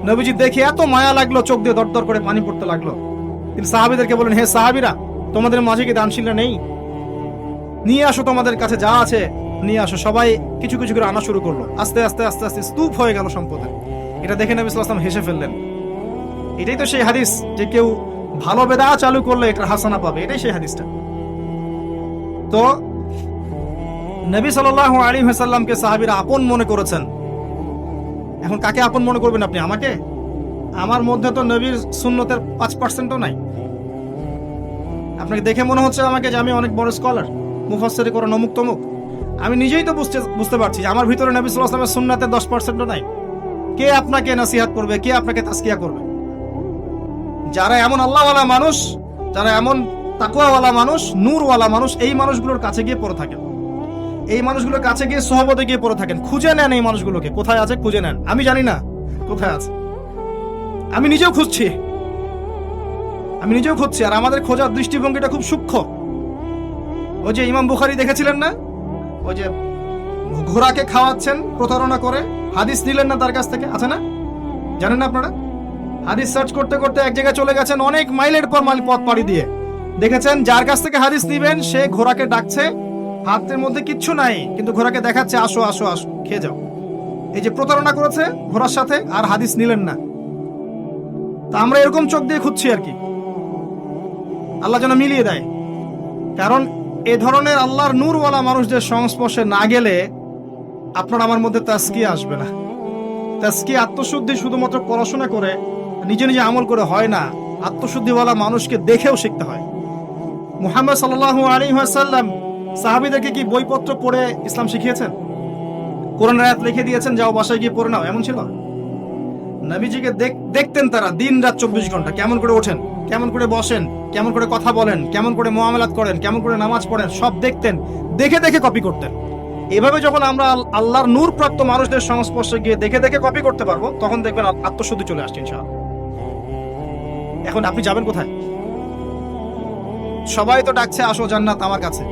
নবীজি দেখে এত মায়া লাগলো, চোখ দিয়ে দরদর করে পানি পড়তে লাগলো। তিনি সাহাবীদেরকে বলেন, হে সাহাবীরা, তোমাদের মাঝে কি দানশীলরা নেই? নিয়ে আসো, তোমাদের কাছে যা আছে নিয়ে আসো। সবাই কিছু কিছু করে আনা শুরু করলো। আস্তে আস্তে আস্তে আস্তে স্তূপ হয়ে গেল সম্পদের। এটা দেখে নবী সাল্লাল্লাহু আলাইহি ওয়াসাল্লাম হেসে ফেললেন। এটাই তো সেই হাদিস যে কেউ ভালো বেদা চালু করলে এটা হাসানা পাবে, এটাই সেই হাদিসটা। তো নবী সাল্লাল্লাহু আলাইহি ওয়াসাল্লামকে সাহাবীরা আপন মনে করেছেন। এখন কাকে আপন মনে করবেন আপনি? আমাকে? আমার মধ্যে তো নবীর সুন্নতের 5%ও নাই। আপনাকে দেখে মনে হচ্ছে আমাকে যে আমি অনেক বড় স্কলার, মুফাসসির কোরআন অমুক তমুক। আমি নিজেই তো বুঝতে পারছি যে আমার ভিতরে নবী সাল্লাল্লাহু আলাইহি ওয়াসাল্লামের সুন্নাতের 10%ও নাই। কে আপনাকে নসিহত করবে? কে আপনাকে তাজকিয়া করবে? যারা এমন আল্লাহওয়ালা মানুষ, যারা এমন তাকওয়াওয়ালা মানুষ, নূরওয়ালা মানুষ, এই মানুষগুলোর কাছে গিয়ে পড়ে থাকেন, এই মানুষগুলোর কাছে গিয়ে সোহবতে গিয়ে পড়ে থাকেন, খুঁজে নেন এই মানুষগুলোকে, কোথায় আছে খুঁজে নেন। আমি জানি না কোথায় আছে, আমি নিজেও খুঁজছি, আর আমাদের খোঁজার দৃষ্টিভঙ্গিটা খুব সূক্ষ্ম। ওই যে ইমাম বুখারী দেখেছিলেন না, ওই যে ঘোড়াকে খাওয়াচ্ছেন প্রতারণা করে, হাদিস নিলেন না তার কাছ থেকে, আছে না? জানেন না আপনারা? হাদিস সার্চ করতে করতে এক জায়গায় চলে গেছেন, অনেক মাইলের পর মাইল পথ পাড়ি দিয়ে দেখেছেন যার কাছ থেকে হাদিস নিবেন সে ঘোড়াকে ডাকছে, হাতের মধ্যে কিচ্ছু নাই, কিন্তু ঘোড়াকে দেখাচ্ছে, আসো আসো আসো, খেয়ে যাও। এই যে প্রতারণা করেছে ঘোড়ার সাথে, আর হাদিস নিলেন না। তা আমরা এরকম চোখ দিয়ে খুঁজছি আর কি, আল্লাহ যেন মিলিয়ে দেয়। কারণ এ ধরনের আল্লাহর নূরওয়ালা মানুষদের সংস্পর্শে না গেলে আপনার আমার মধ্যে তাজকিয়া আসবে না। তাজকিয়া, আত্মশুদ্ধি শুধুমাত্র পড়াশোনা করে নিজে নিজে আমল করে হয় না, আত্মশুদ্ধিওয়ালা মানুষকে দেখেও শিখতে হয়। মুহাম্মদ সাল্লাল্লাহু আলাইহি ওয়াসাল্লাম সাহাবীদেরকে কি বইপত্র পড়ে ইসলাম শিখিয়েছেন? কোরআনের আয়াত লিখে দিয়েছেন, যাও বাসায় গিয়ে পড়ে নাও, এমন ছিল? নবীজিকে দেখতেন তারা দিন রাত 24 ঘন্টা, কেমন করে ওঠেন, কেমন করে বসেন, কেমন করে কথা বলেন, কেমন করে মুআমালাত করেন, কেমন করে নামাজ পড়েন, সব দেখতেন, দেখে দেখে কপি করতেন। এভাবে যখন আমরা আল্লাহর নূর প্রাপ্ত মানুষদের সংস্পর্শে গিয়ে দেখে দেখে কপি করতে পারবো, তখন দেখবেন আত্মশুদ্ধি চলে আসছে ইনশাআল্লাহ। এখন আপনি যাবেন কোথায়? সবাই তো ডাকছে, আসো জান্নাত আমার কাছে,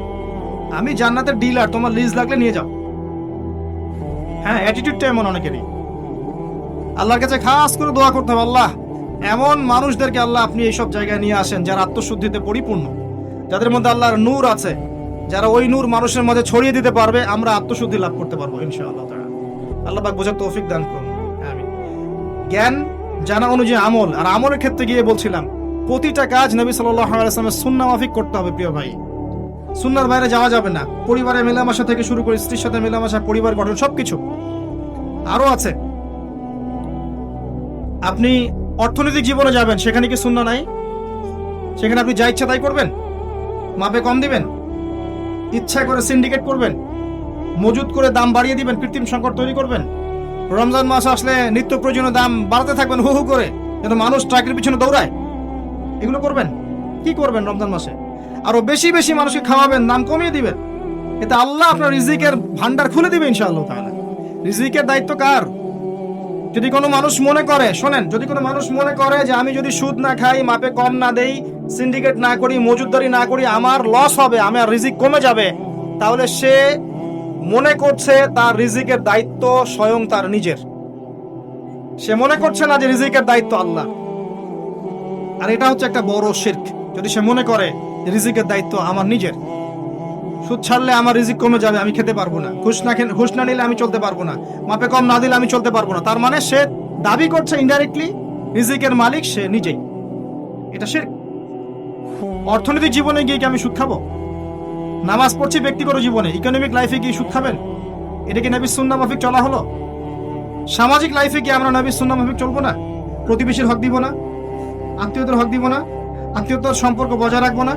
আমি জান্নাতের ডিলার, তোমার লিজ লাগলে নিয়ে যাও। হ্যাঁ, অ্যাটিটিউডটা এমন অনেকেরই। আল্লাহর কাছে খাস করে দোয়া করতে হবে, আল্লাহ এমন মানুষদেরকে আল্লাহ আপনি এইসব জায়গায় নিয়ে আসেন যারা আত্মশুদ্ধিতে পরিপূর্ণ, যাদের মধ্যে আল্লাহর নূর আছে, যারা ওই নূর মানুষের মাঝে ছড়িয়ে দিতে পারবে, আমরা আত্মশুদ্ধি লাভ করতে পারবো ইনশাআল্লাহ তাআলা। আল্লাহ পাক বোঝার তৌফিক দান করুন, আমিন। জ্ঞান জানা অনুযায়ী আমল, আর আমলের ক্ষেত্রে গিয়ে বলছিলাম প্রতিটা কাজ নবী সাল্লাল্লাহু আলাইহি ওয়াসাল্লামের সুন্নাহ মাফিক করতে হবে প্রিয় ভাই। সুন্নাহর বাইরে যাওয়া যাবে না। পরিবারের মেলামেশা থেকে শুরু করে স্ত্রীর সাথে মেলামেশা, পরিবার গঠন, সবকিছু। আরো আছে, আপনি অর্থনৈতিক জীবনে যাবেন, সেখানে কি সুন্নাহ নাই? সেখানে আপনি যা ইচ্ছা তাই করবেন, মাপে কম দিবেন, ইচ্ছা করে সিন্ডিকেট করবেন, মজুদ করে দাম বাড়িয়ে দিবেন, কৃত্রিম সংকট তৈরি করবেন, রমজান মাস আসলে নিত্য প্রয়োজনীয় দাম বাড়াতে থাকবেন হু হু করে, যেন মানুষ ট্রাকের পিছনে দৌড়ায়। এগুলো করবেন? কি করবেন রমজান মাসে? আরো বেশি বেশি মানুষকে খাওয়াবেন, দাম কমিয়ে দিবেন। এতে আল্লাহ আপনার রিজিকের ভান্ডার খুলে দিবে ইনশাআল্লাহ তাআলা। রিজিকের দায়িত্ব কার? যদি কোনো মানুষ মনে করে, শোনেন, যদি কোনো মানুষ মনে করে যে আমি যদি সুদ না খাই, মাপে কম না দেই, সিন্ডিকেট না করি, মজুদদারি না করি, আমার লস হবে, আমার রিজিক কমে যাবে, তাহলে সে মনে করছে তার রিজিকের দায়িত্ব স্বয়ং তার নিজের। সে মনে করছে না যে রিজিকের দায়িত্ব আল্লাহ। আর এটা হচ্ছে একটা বড় শিরক, যদি সে মনে করে রিজিকের দায়িত্ব আমার নিজের। সুদ ছাড়লে আমার রিজিক কমে যাবে, আমি খেতে পারবো না, ঘুষ না নিলে আমি চলতে পারবো না, মাপে কম না দিলে আমি চলতে পারবো না, তার মানে সে দাবি করছে ইনডাইরেক্টলি রিজিকের মালিক সে নিজেই। এটা শিরক। অর্থনৈতিক জীবনে গিয়ে কি আমি সুদ খাবো? নামাজ পড়ছি ব্যক্তিগত জীবনে, ইকোনমিক লাইফে গিয়ে সুদ খাবেন? এটা কি নবীর সুন্নাহ মাফিক চলা হলো? সামাজিক লাইফে কি আমরা নবীর সুন্নাহ মাফিক চলবো না? প্রতিবেশীর হক দিব না, আত্মীয়দের হক দিব না, আত্মীয়তার সম্পর্ক বজায় রাখবো না,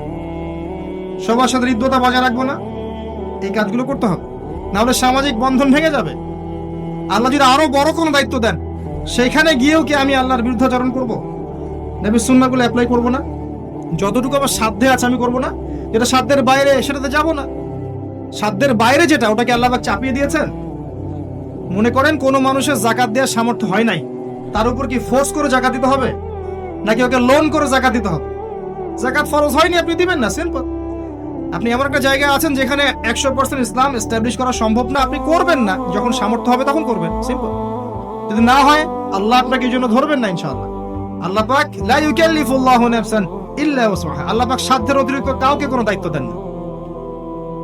সবার সাথে হৃদ্যতা বজায় রাখবো না? এই কাজগুলো করতে হবে, না হলে সামাজিক বন্ধন ভেঙে যাবে। আল্লাহ যদি আরো বড় কোনো দায়িত্ব দেন, সেখানে গিয়েও কি আমি আল্লাহর বিরুদ্ধাচরণ করবো? নবীর সুন্নাহগুলো অ্যাপ্লাই করবো না? যতটুকু আমার সাধ্যে আছে আমি করবো না? যেটা সাধ্যের বাইরে সেটাতে যাবো না। সাধ্যের বাইরে যেটা, ওটাকে আল্লাহ পাক চাপিয়ে দিয়েছেন। মনে করেন কোনো মানুষের জাকাত দেওয়ার সামর্থ্য হয় নাই, তার উপর কি ফোর্স করে জাকাত দিতে হবে, নাকি ওকে লোন করে জাকাত দিতে হবে? জাকাত ফরজ হয়নি, আপনি দিবেন না, সিম্পল। আপনি এমন একটা জায়গায় আছেন যেখানে 100% ইসলাম এস্টাবলিশ করা সম্ভব না, আপনি করবেন না, যখন সামর্থ্য হবে তখন করবেন, সিম্পল। যদি না হয় আল্লাহ আপনাকে এই জন্য ধরবেন না ইনশাআল্লাহ। আল্লাহ পাক লা ইউকাল্লিফুল্লাহু নাফসান ইল্লা ওয়াসআহা, আল্লাহ পাক সাধ্যের অতিরিক্ত কাউকে কোনো দায়িত্ব দেন না।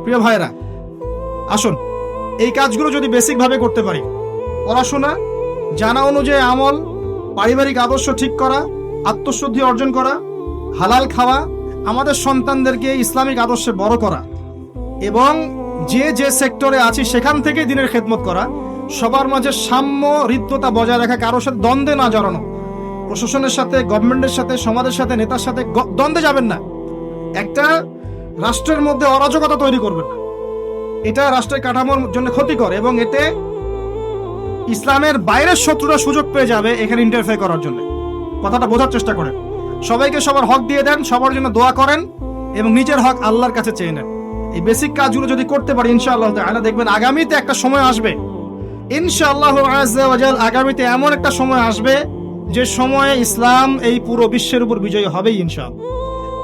প্রিয় ভাইরা, আসুন এই কাজগুলো যদি বেসিক ভাবে করতে পারি, পড়াশোনা, জানা অনুযায়ী আমল, পারিবারিক আদর্শ ঠিক করা, আত্মশুদ্ধি অর্জন করা, হালাল খাওয়া, আমাদের সন্তানদেরকে ইসলামিক আদর্শে বড় করা, এবং যে যে সেক্টরে আছি সেখান থেকে দিনের খেদমত করা, সবার মাঝে সাম্য হৃদ্যতা বজায় রাখা, কারোর সাথে দ্বন্দ্বে না জড়ানো, প্রশাসনের সাথে, গভর্নমেন্টের সাথে, সমাজের সাথে, নেতার সাথে দ্বন্দ্বে যাবেন না। একটা রাষ্ট্রের মধ্যে অরাজকতা তৈরি করবেন না, এটা রাষ্ট্রের কাঠামোর জন্য ক্ষতিকর, এবং এতে ইসলামের বাইরের শত্রুরা সুযোগ পেয়ে যাবে এখানে ইন্টারফেয়ার করার জন্য। কথাটা বোঝার চেষ্টা করেন। সবাইকে সবার হক দিয়ে দেন, সবার জন্য দোয়া করেন, এবং নিজের হক আল্লাহর কাছে চেয়ে নেন। এই বেসিক কাজগুলো যদি করতে পারি ইনশাআল্লাহ তাআলা, দেখবেন আগামীতে একটা সময় আসবে, ইনশাআল্লাহ আযজা ওয়া জাল, আগামীতে এমন একটা সময় আসবে যে সময়ে ইসলাম এই পুরো বিশ্বের উপর বিজয়ী হবেই ইনশাআল্লাহ।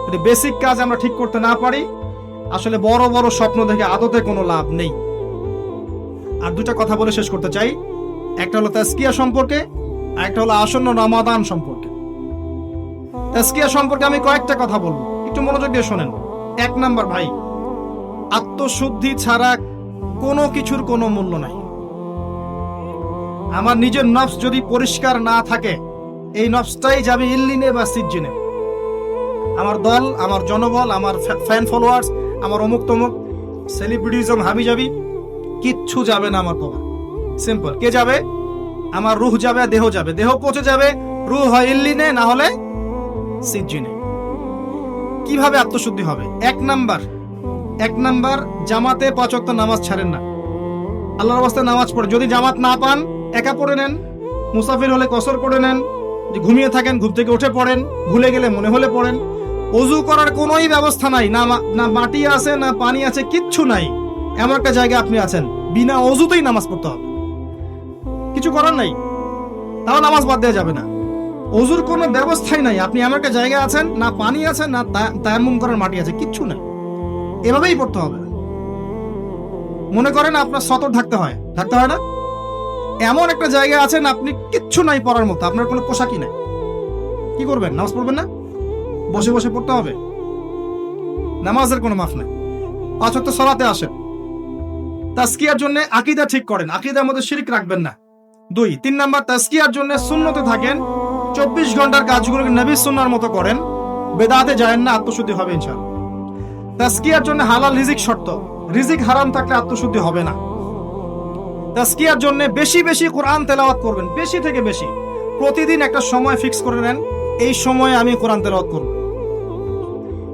যদি বেসিক কাজ আমরা ঠিক করতে না পারি, আসলে বড় বড় স্বপ্ন দেখে আদতে কোনো লাভ নেই। আর দুটা কথা বলে শেষ করতে চাই, একটা হলো তাজকিয়া সম্পর্কে, আর একটা হলো আসন্ন রমাদান সম্পর্কে। তাজকিয়া সম্পর্কে আমি কয়েকটা কথা বলবো, একটু মনোযোগ দিয়ে শোনেন। 1 নাম্বার, ভাই, আত্মশুদ্ধি ছাড়া কোনো কিছুর কোনো মূল্য নাই। আমার নিজের নফস যদি পরিষ্কার না থাকে, এই নফসটাই যাবে ইল্লিনে বা সিজ্জিনে। আমার দল, আমার জনবল, আমার ফ্যান ফলোয়ার্স, আমার অমুক তমুক সেলিব্রিটিজম, হাবি যাবি, কিচ্ছু যাবে না আমার কবর। সিম্পল। কে যাবে? আমার রুহ যাবে, দেহ যাবে। দেহ পচে যাবে, রুহ হয় ইল্লিনে, না হলে সিজ্জিনে। কিভাবে আত্মশুদ্ধি হবে? 1 নাম্বার, জামাতে 5 ওয়াক্ত নামাজ ছাড়েন না। আল্লাহর রাস্তায় নামাজ পড়ে, যদি জামাত না পান একা পড়ে নেন, মুসাফির হলে কসর করে নেন, যে ঘুমিয়ে থাকেন ঘুম থেকে উঠে পড়েন, ভুলে গেলে মনে হলে পড়েন। ওযু করার কোনোই ব্যবস্থা নাই, না মাটি আছে, না পানি আছে, কিচ্ছু নাই। এমন একটা জায়গায় আপনি আছেন, বিনা ওযুতেই নামাজ পড়তে হবে, কিছু করার নাই, তাও নামাজ বাদ দেওয়া যাবে না। ওযুর কোনো ব্যবস্থাই নাই, আপনি এমন একটা জায়গায় আছেন, না পানি আছে, না তায়াম্মুম করার মাটি আছে, কিচ্ছু নাই, এভাবেই পড়তে হবে। মনে করেন আপনার সতর থাকতে হয় না? এমন একটা জায়গা আছেন আপনি কিচ্ছু নাই পড়ার মতো, আপনার কোনো পোশাকই নাই, কি করবেন? নামাজ পড়বেন না? বসে বসে পড়তে হবে? নামাজের কোনো মাফ নাই। 5 ওয়াক্ত সালাতে আসেন। তাজকিয়ার জন্য আকীদা ঠিক করেন, আকীদার মধ্যে শিরক রাখবেন না। 2 3 নাম্বার, তাজকিয়ার জন্য সুন্নতে থাকেন, 24 ঘন্টার কাজগুলোকে নবীর সুন্নাহর মতো করেন, বেদাতে যায়েন না, আত্মশুদ্ধি হবে ইনশাআল্লাহ। তাজকিয়ার জন্য হালাল রিজিক শর্ত, রিজিক হারাম থাকলে আত্মশুদ্ধি হবে না। তাজকিয়ার জন্য বেশি বেশি কোরআন তেলাওয়াত করবেন, বেশি থেকে বেশি। প্রতিদিন একটা সময় ফিক্স করে নেন, এই সময়ে আমি কোরআন তেলাওয়াত করব।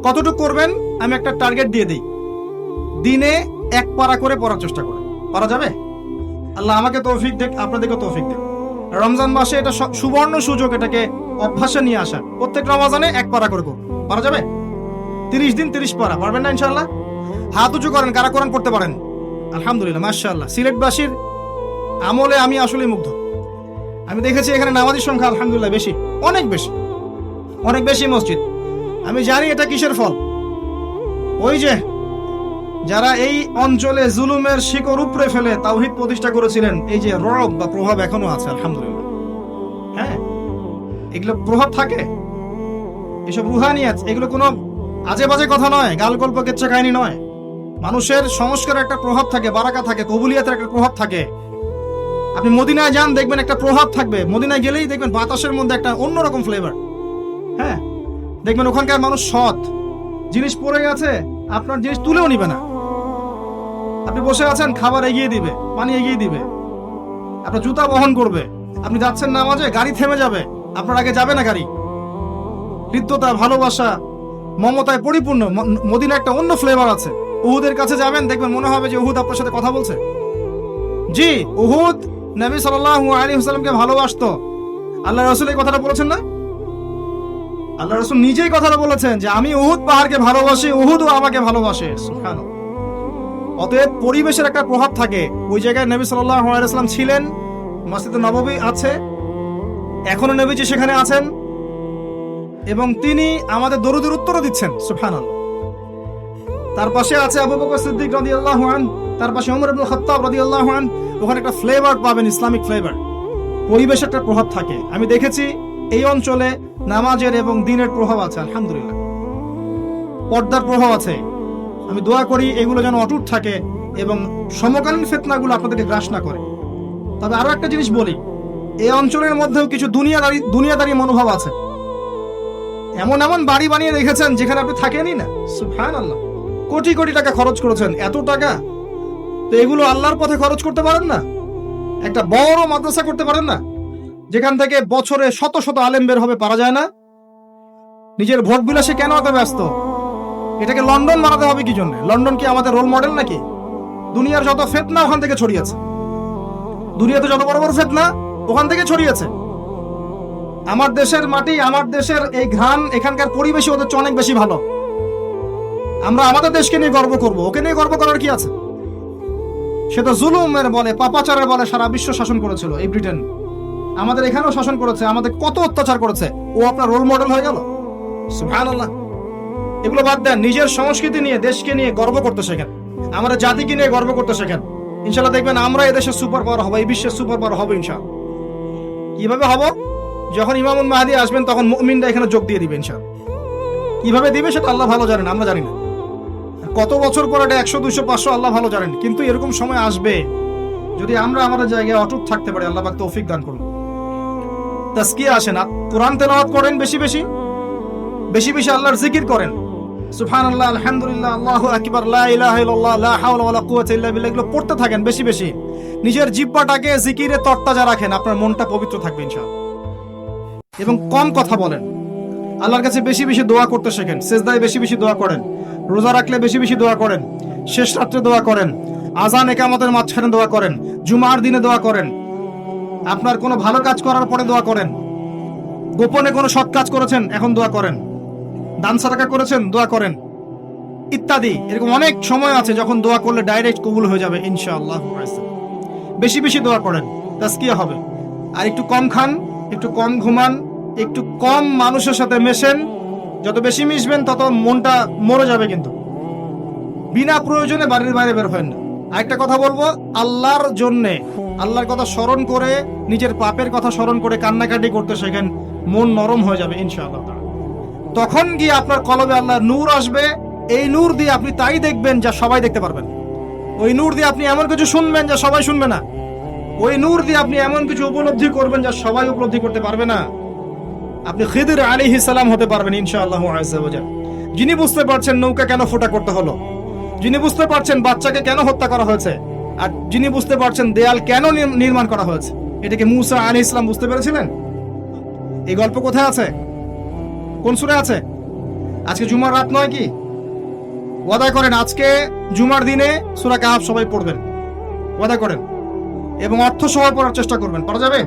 কতটুকু করবেন আমি একটা টার্গেট দিয়ে দিই, দিনে 1 পারা করে পড়ার চেষ্টা করেন। পারা যাবে? আল্লাহ আমাকে তৌফিক দেখ, আপনাদেরকে তৌফিক দেখ। রমজান মাসে এটা সুবর্ণ সুযোগ, এটাকে অভ্যাসে নিয়ে আসা। প্রত্যেক রমজানে 1 পারা করে করুন। পারা যাবে? 30 দিন 30 পারা, পারবেন না ইনশাআল্লাহ? হাত উঁচু করেন কারা কোরআন পড়তে পারেন। আলহামদুলিল্লাহ, মাশাআল্লাহ। সিলেটবাসীর আমলে আমি আসলে মুগ্ধ। আমি দেখেছি এখানে নামাজীর সংখ্যা আলহামদুলিল্লাহ বেশি, অনেক বেশি মসজিদ। আমি জানি এটা কিসের ফল। ওই যে যারা এই অঞ্চলে জুলুমের শিকড় উপড়ে ফেলে তাওহীদ প্রতিষ্ঠা করেছিলেন, এই যে রব বা প্রভাব এখনো আছে আলহামদুলিল্লাহ। হ্যাঁ, এগুলো প্রভাব থাকে, এসব রুহানিয়াত, এগুলো কোনো আজে বাজে কথা নয়, গাল গল্প কেচ্ছা কাহিনী নয়। মানুষের সংস্কারের একটা প্রভাব থাকে, বারাকা থাকে, কবুলিয়াতের একটা প্রভাব থাকে। আপনি মদিনায় যান, দেখবেন একটা প্রভাব থাকবে। মদিনায় গেলেই দেখবেন বাতাসের মধ্যে একটা অন্যরকম ফ্লেভার। হ্যাঁ, দেখবেন ওখানকার মানুষ সৎ, জিনিস পড়ে গেছে আপনার জিনিস তুলেও নিবে না। আপনি বসে আছেন, খাবার এগিয়ে দিবে, পানি এগিয়ে দিবে, আপনার জুতা বহন করবে। আপনি যাচ্ছেন নামাজে, গাড়ি থেমে যাবে, আপনার আগে যাবে না গাড়ি। হৃদ্যতা, ভালোবাসা, মমতায় পরিপূর্ণ। মদিনা একটা অন্য ফ্লেভার আছে। উহুদের কাছে যাবেন, দেখবেন মনে হবে যে উহুদ আপনার সাথে কথা বলছে। জি, উহুদ নবী সাল্লাল্লাহু আলাইহি ওয়াসাল্লামকে ভালোবাসতো। আল্লাহ রাসূল এই কথাটা বলেছেন না? আল্লাহ রাসূল নিজেই কথাটা বলেছেন যে আমি উহুদ পাহাড়কে ভালোবাসি, উহুদও আমাকে ভালোবাসে। সুবহানাল্লাহ। অতএব পরিবেশের একটা প্রভাব থাকে। ওই জায়গায় নবী সাল্লাল্লাহু আলাইহি ওয়াসাল্লাম ছিলেন, মসজিদে নববী আছে, এখনো নবীজি সেখানে আছেন, এবং তিনি আমাদের দরুদের উত্তরও দিচ্ছেন। সুবহানাল্লাহ। তার পাশে আছে আবু বকর সিদ্দিক রাদিয়াল্লাহু আনহু, তার পাশে ওমর ইবনে খাত্তাব রাদিয়াল্লাহু আনহু। ওখানে একটা ফ্লেভার পাবেন, ইসলামিক ফ্লেভার। পরিবেশের একটা প্রভাব থাকে। আমি দেখেছি এই অঞ্চলে নামাজের এবং দ্বীনের প্রভাব আছে আলহামদুলিল্লাহ, পর্দার প্রভাব আছে। আমি দোয়া করি এগুলো যেন অটুট থাকে এবং সমকালীন ফিতনাগুলো আপনাদেরকে গ্রাস না করে। তবে আরো একটা জিনিস বলি, এই অঞ্চলের মধ্যেও কিছু দুনিয়াদারি মনোভাব আছে। এমন বাড়ি বানিয়ে রেখেছেন যেখানে আপনি থাকেনই না। সুবহানাল্লাহ। কোটি কোটি টাকা খরচ করেছেন, এত টাকা, তো এগুলো আল্লাহর পথে খরচ করতে পারেন না? একটা বড় মাদ্রাসা করতে পারেন না, যেখান থেকে বছরে শত শত আলেম বের হবে? পারা যায় না? নিজের ভোগ বিলাসে কেন এত ব্যস্ত? এটাকে লন্ডন বানাতে হবে কি জন্য? লন্ডন কি আমাদের রোল মডেল নাকি? দুনিয়ার যত ফিতনা ওখান থেকে ছড়িয়েছে, দুনিয়াতে যত বড় বড় ফিতনা ওখান থেকে ছড়িয়েছে। আমার দেশের মাটি, আমার দেশের এই ঘ্রাণ, এখানকার পরিবেশই ওদের চেয়ে অনেক বেশি ভালো। আমরা আমাদের দেশকে নিয়ে গর্ব করব, ওকে নিয়ে গর্ব করার কি আছে? সে তো জুলুমের বলে, পাপাচারের বলে সারা বিশ্ব শাসন করেছিল। এই ব্রিটেন আমাদের এখানেও শাসন করেছে, আমাদের কত অত্যাচার করেছে। ও আপনার রোল মডেল হয়ে গেল? সুবহানাল্লাহ। এগুলো বাদ দেন, নিজের সংস্কৃতি নিয়ে, দেশকে নিয়ে গর্ব করতে শেখেন, আমাদের জাতিকে নিয়ে গর্ব করতে শেখেন। ইনশাআল্লাহ দেখবেন আমরা এই দেশের সুপার পাওয়ার হবো, এই বিশ্বের সুপার পাওয়ার হবো ইনশাআল্লাহ। কিভাবে হব? যখন ইমামুল মাহদী আসবেন তখন মুমিনরা এখানে যোগ দিয়ে দিবে ইনশাআল্লাহ। কিভাবে দিবে সেটা আল্লাহ ভালো জানেন, আমরা জানি না। কত বছর পরে 100 200 500 আল্লাহ ভালো জানেন, কিন্তু এরকম সময় আসবে যদি আমরা আমাদের জায়গায় অটুট থাকতে পারি। আল্লাহ পাক তৌফিক দান করুন। তাজকিয়া আসেন, কোরআন তেলাওয়াত করেন, বেশি বেশি আল্লাহর জিকির করেন। সুবহানাল্লাহ, আলহামদুলিল্লাহ, আল্লাহু আকবার, লা ইলাহা ইল্লাল্লাহ, লা হাওলা ওয়ালা কুওয়াতা ইল্লা বিল্লাহ, এগুলো পড়তে থাকেন বেশি। নিজের জিহ্বাটাকে জিকিরে তরতাজা রাখেন, আপনার মনটা পবিত্র থাকবে ইনশাআল্লাহ। এবং কম কথা বলেন, আল্লাহর কাছে বেশি দোয়া করতে শেখেন, সেজদায় বেশি দোয়া করেন, রোজা রাখলে বেশি দোয়া করেন, শেষ রাত্রে দোয়া করেন, আজান একামতের মাঝখানে দোয়া করেন, জুমার দিনে দোয়া করেন, আপনার কোনো ভালো কাজ করার পরে দোয়া করেন, গোপনে কোনো সৎ কাজ করেছেন এখন দোয়া করেন, দান সাদাকা করেছেন দোয়া করেন, ইত্যাদি। এরকম অনেক সময় আছে যখন দোয়া করলে ডাইরেক্ট কবুল হয়ে যাবে ইনশাআল্লাহ। বেশি দোয়া করেন, তাজকিয়া হবে। আর একটু কম খান, একটু কম ঘুমান, একটু কম মানুষের সাথে মেশেন। যত বেশি মিশবেন তত মনটা মরে যাবে। কিন্তু বিনা প্রয়োজনে বাড়ির বাইরে বের হয় না। আরেকটা কথা বলবো, আল্লাহর জন্যে, আল্লাহর কথা স্মরণ করে, নিজের পাপের কথা স্মরণ করে কান্নাকাটি করতে শেখেন, মন নরম হয়ে যাবে ইনশাআল্লাহ। তখন গিয়ে আপনার কলবে আল্লাহর নূর আসবে। এই নূর দিয়ে আপনি তাই দেখবেন যা সবাই দেখতে পারবেন। ওই নূর দিয়ে আপনি এমন কিছু শুনবেন যা সবাই শুনবে না। ওই নূর দিয়ে আপনি এমন কিছু উপলব্ধি করবেন যা সবাই উপলব্ধি করতে পারবে না। আপনি খিদির আলাইহিস সালাম হতে পারবেন ইনশাআল্লাহ আযজা ওয়া জাল। যিনি বুঝতে পারছেন নৌকা কেন ফোটা করতে হলো, যিনি বুঝতে পারছেন বাচ্চাকে কেন হত্যা করা হয়েছে, আর যিনি বুঝতে পারছেন দেয়াল কেন নির্মাণ করা হয়েছে, এটাকে মুসা আলাইহিস সালাম বুঝতে পেরেছিলেন? এই গল্প কোথায় আছে? কোন সূরা আছে? আজকে জুমার রাত নয় কি? ওয়াদা করেন আজকে জুমার দিনে সূরা কাহফ সবাই পড়বেন, ওয়াদা করেন, এবং অর্থ সহ পড়ার চেষ্টা করবেন। পারা যাবে?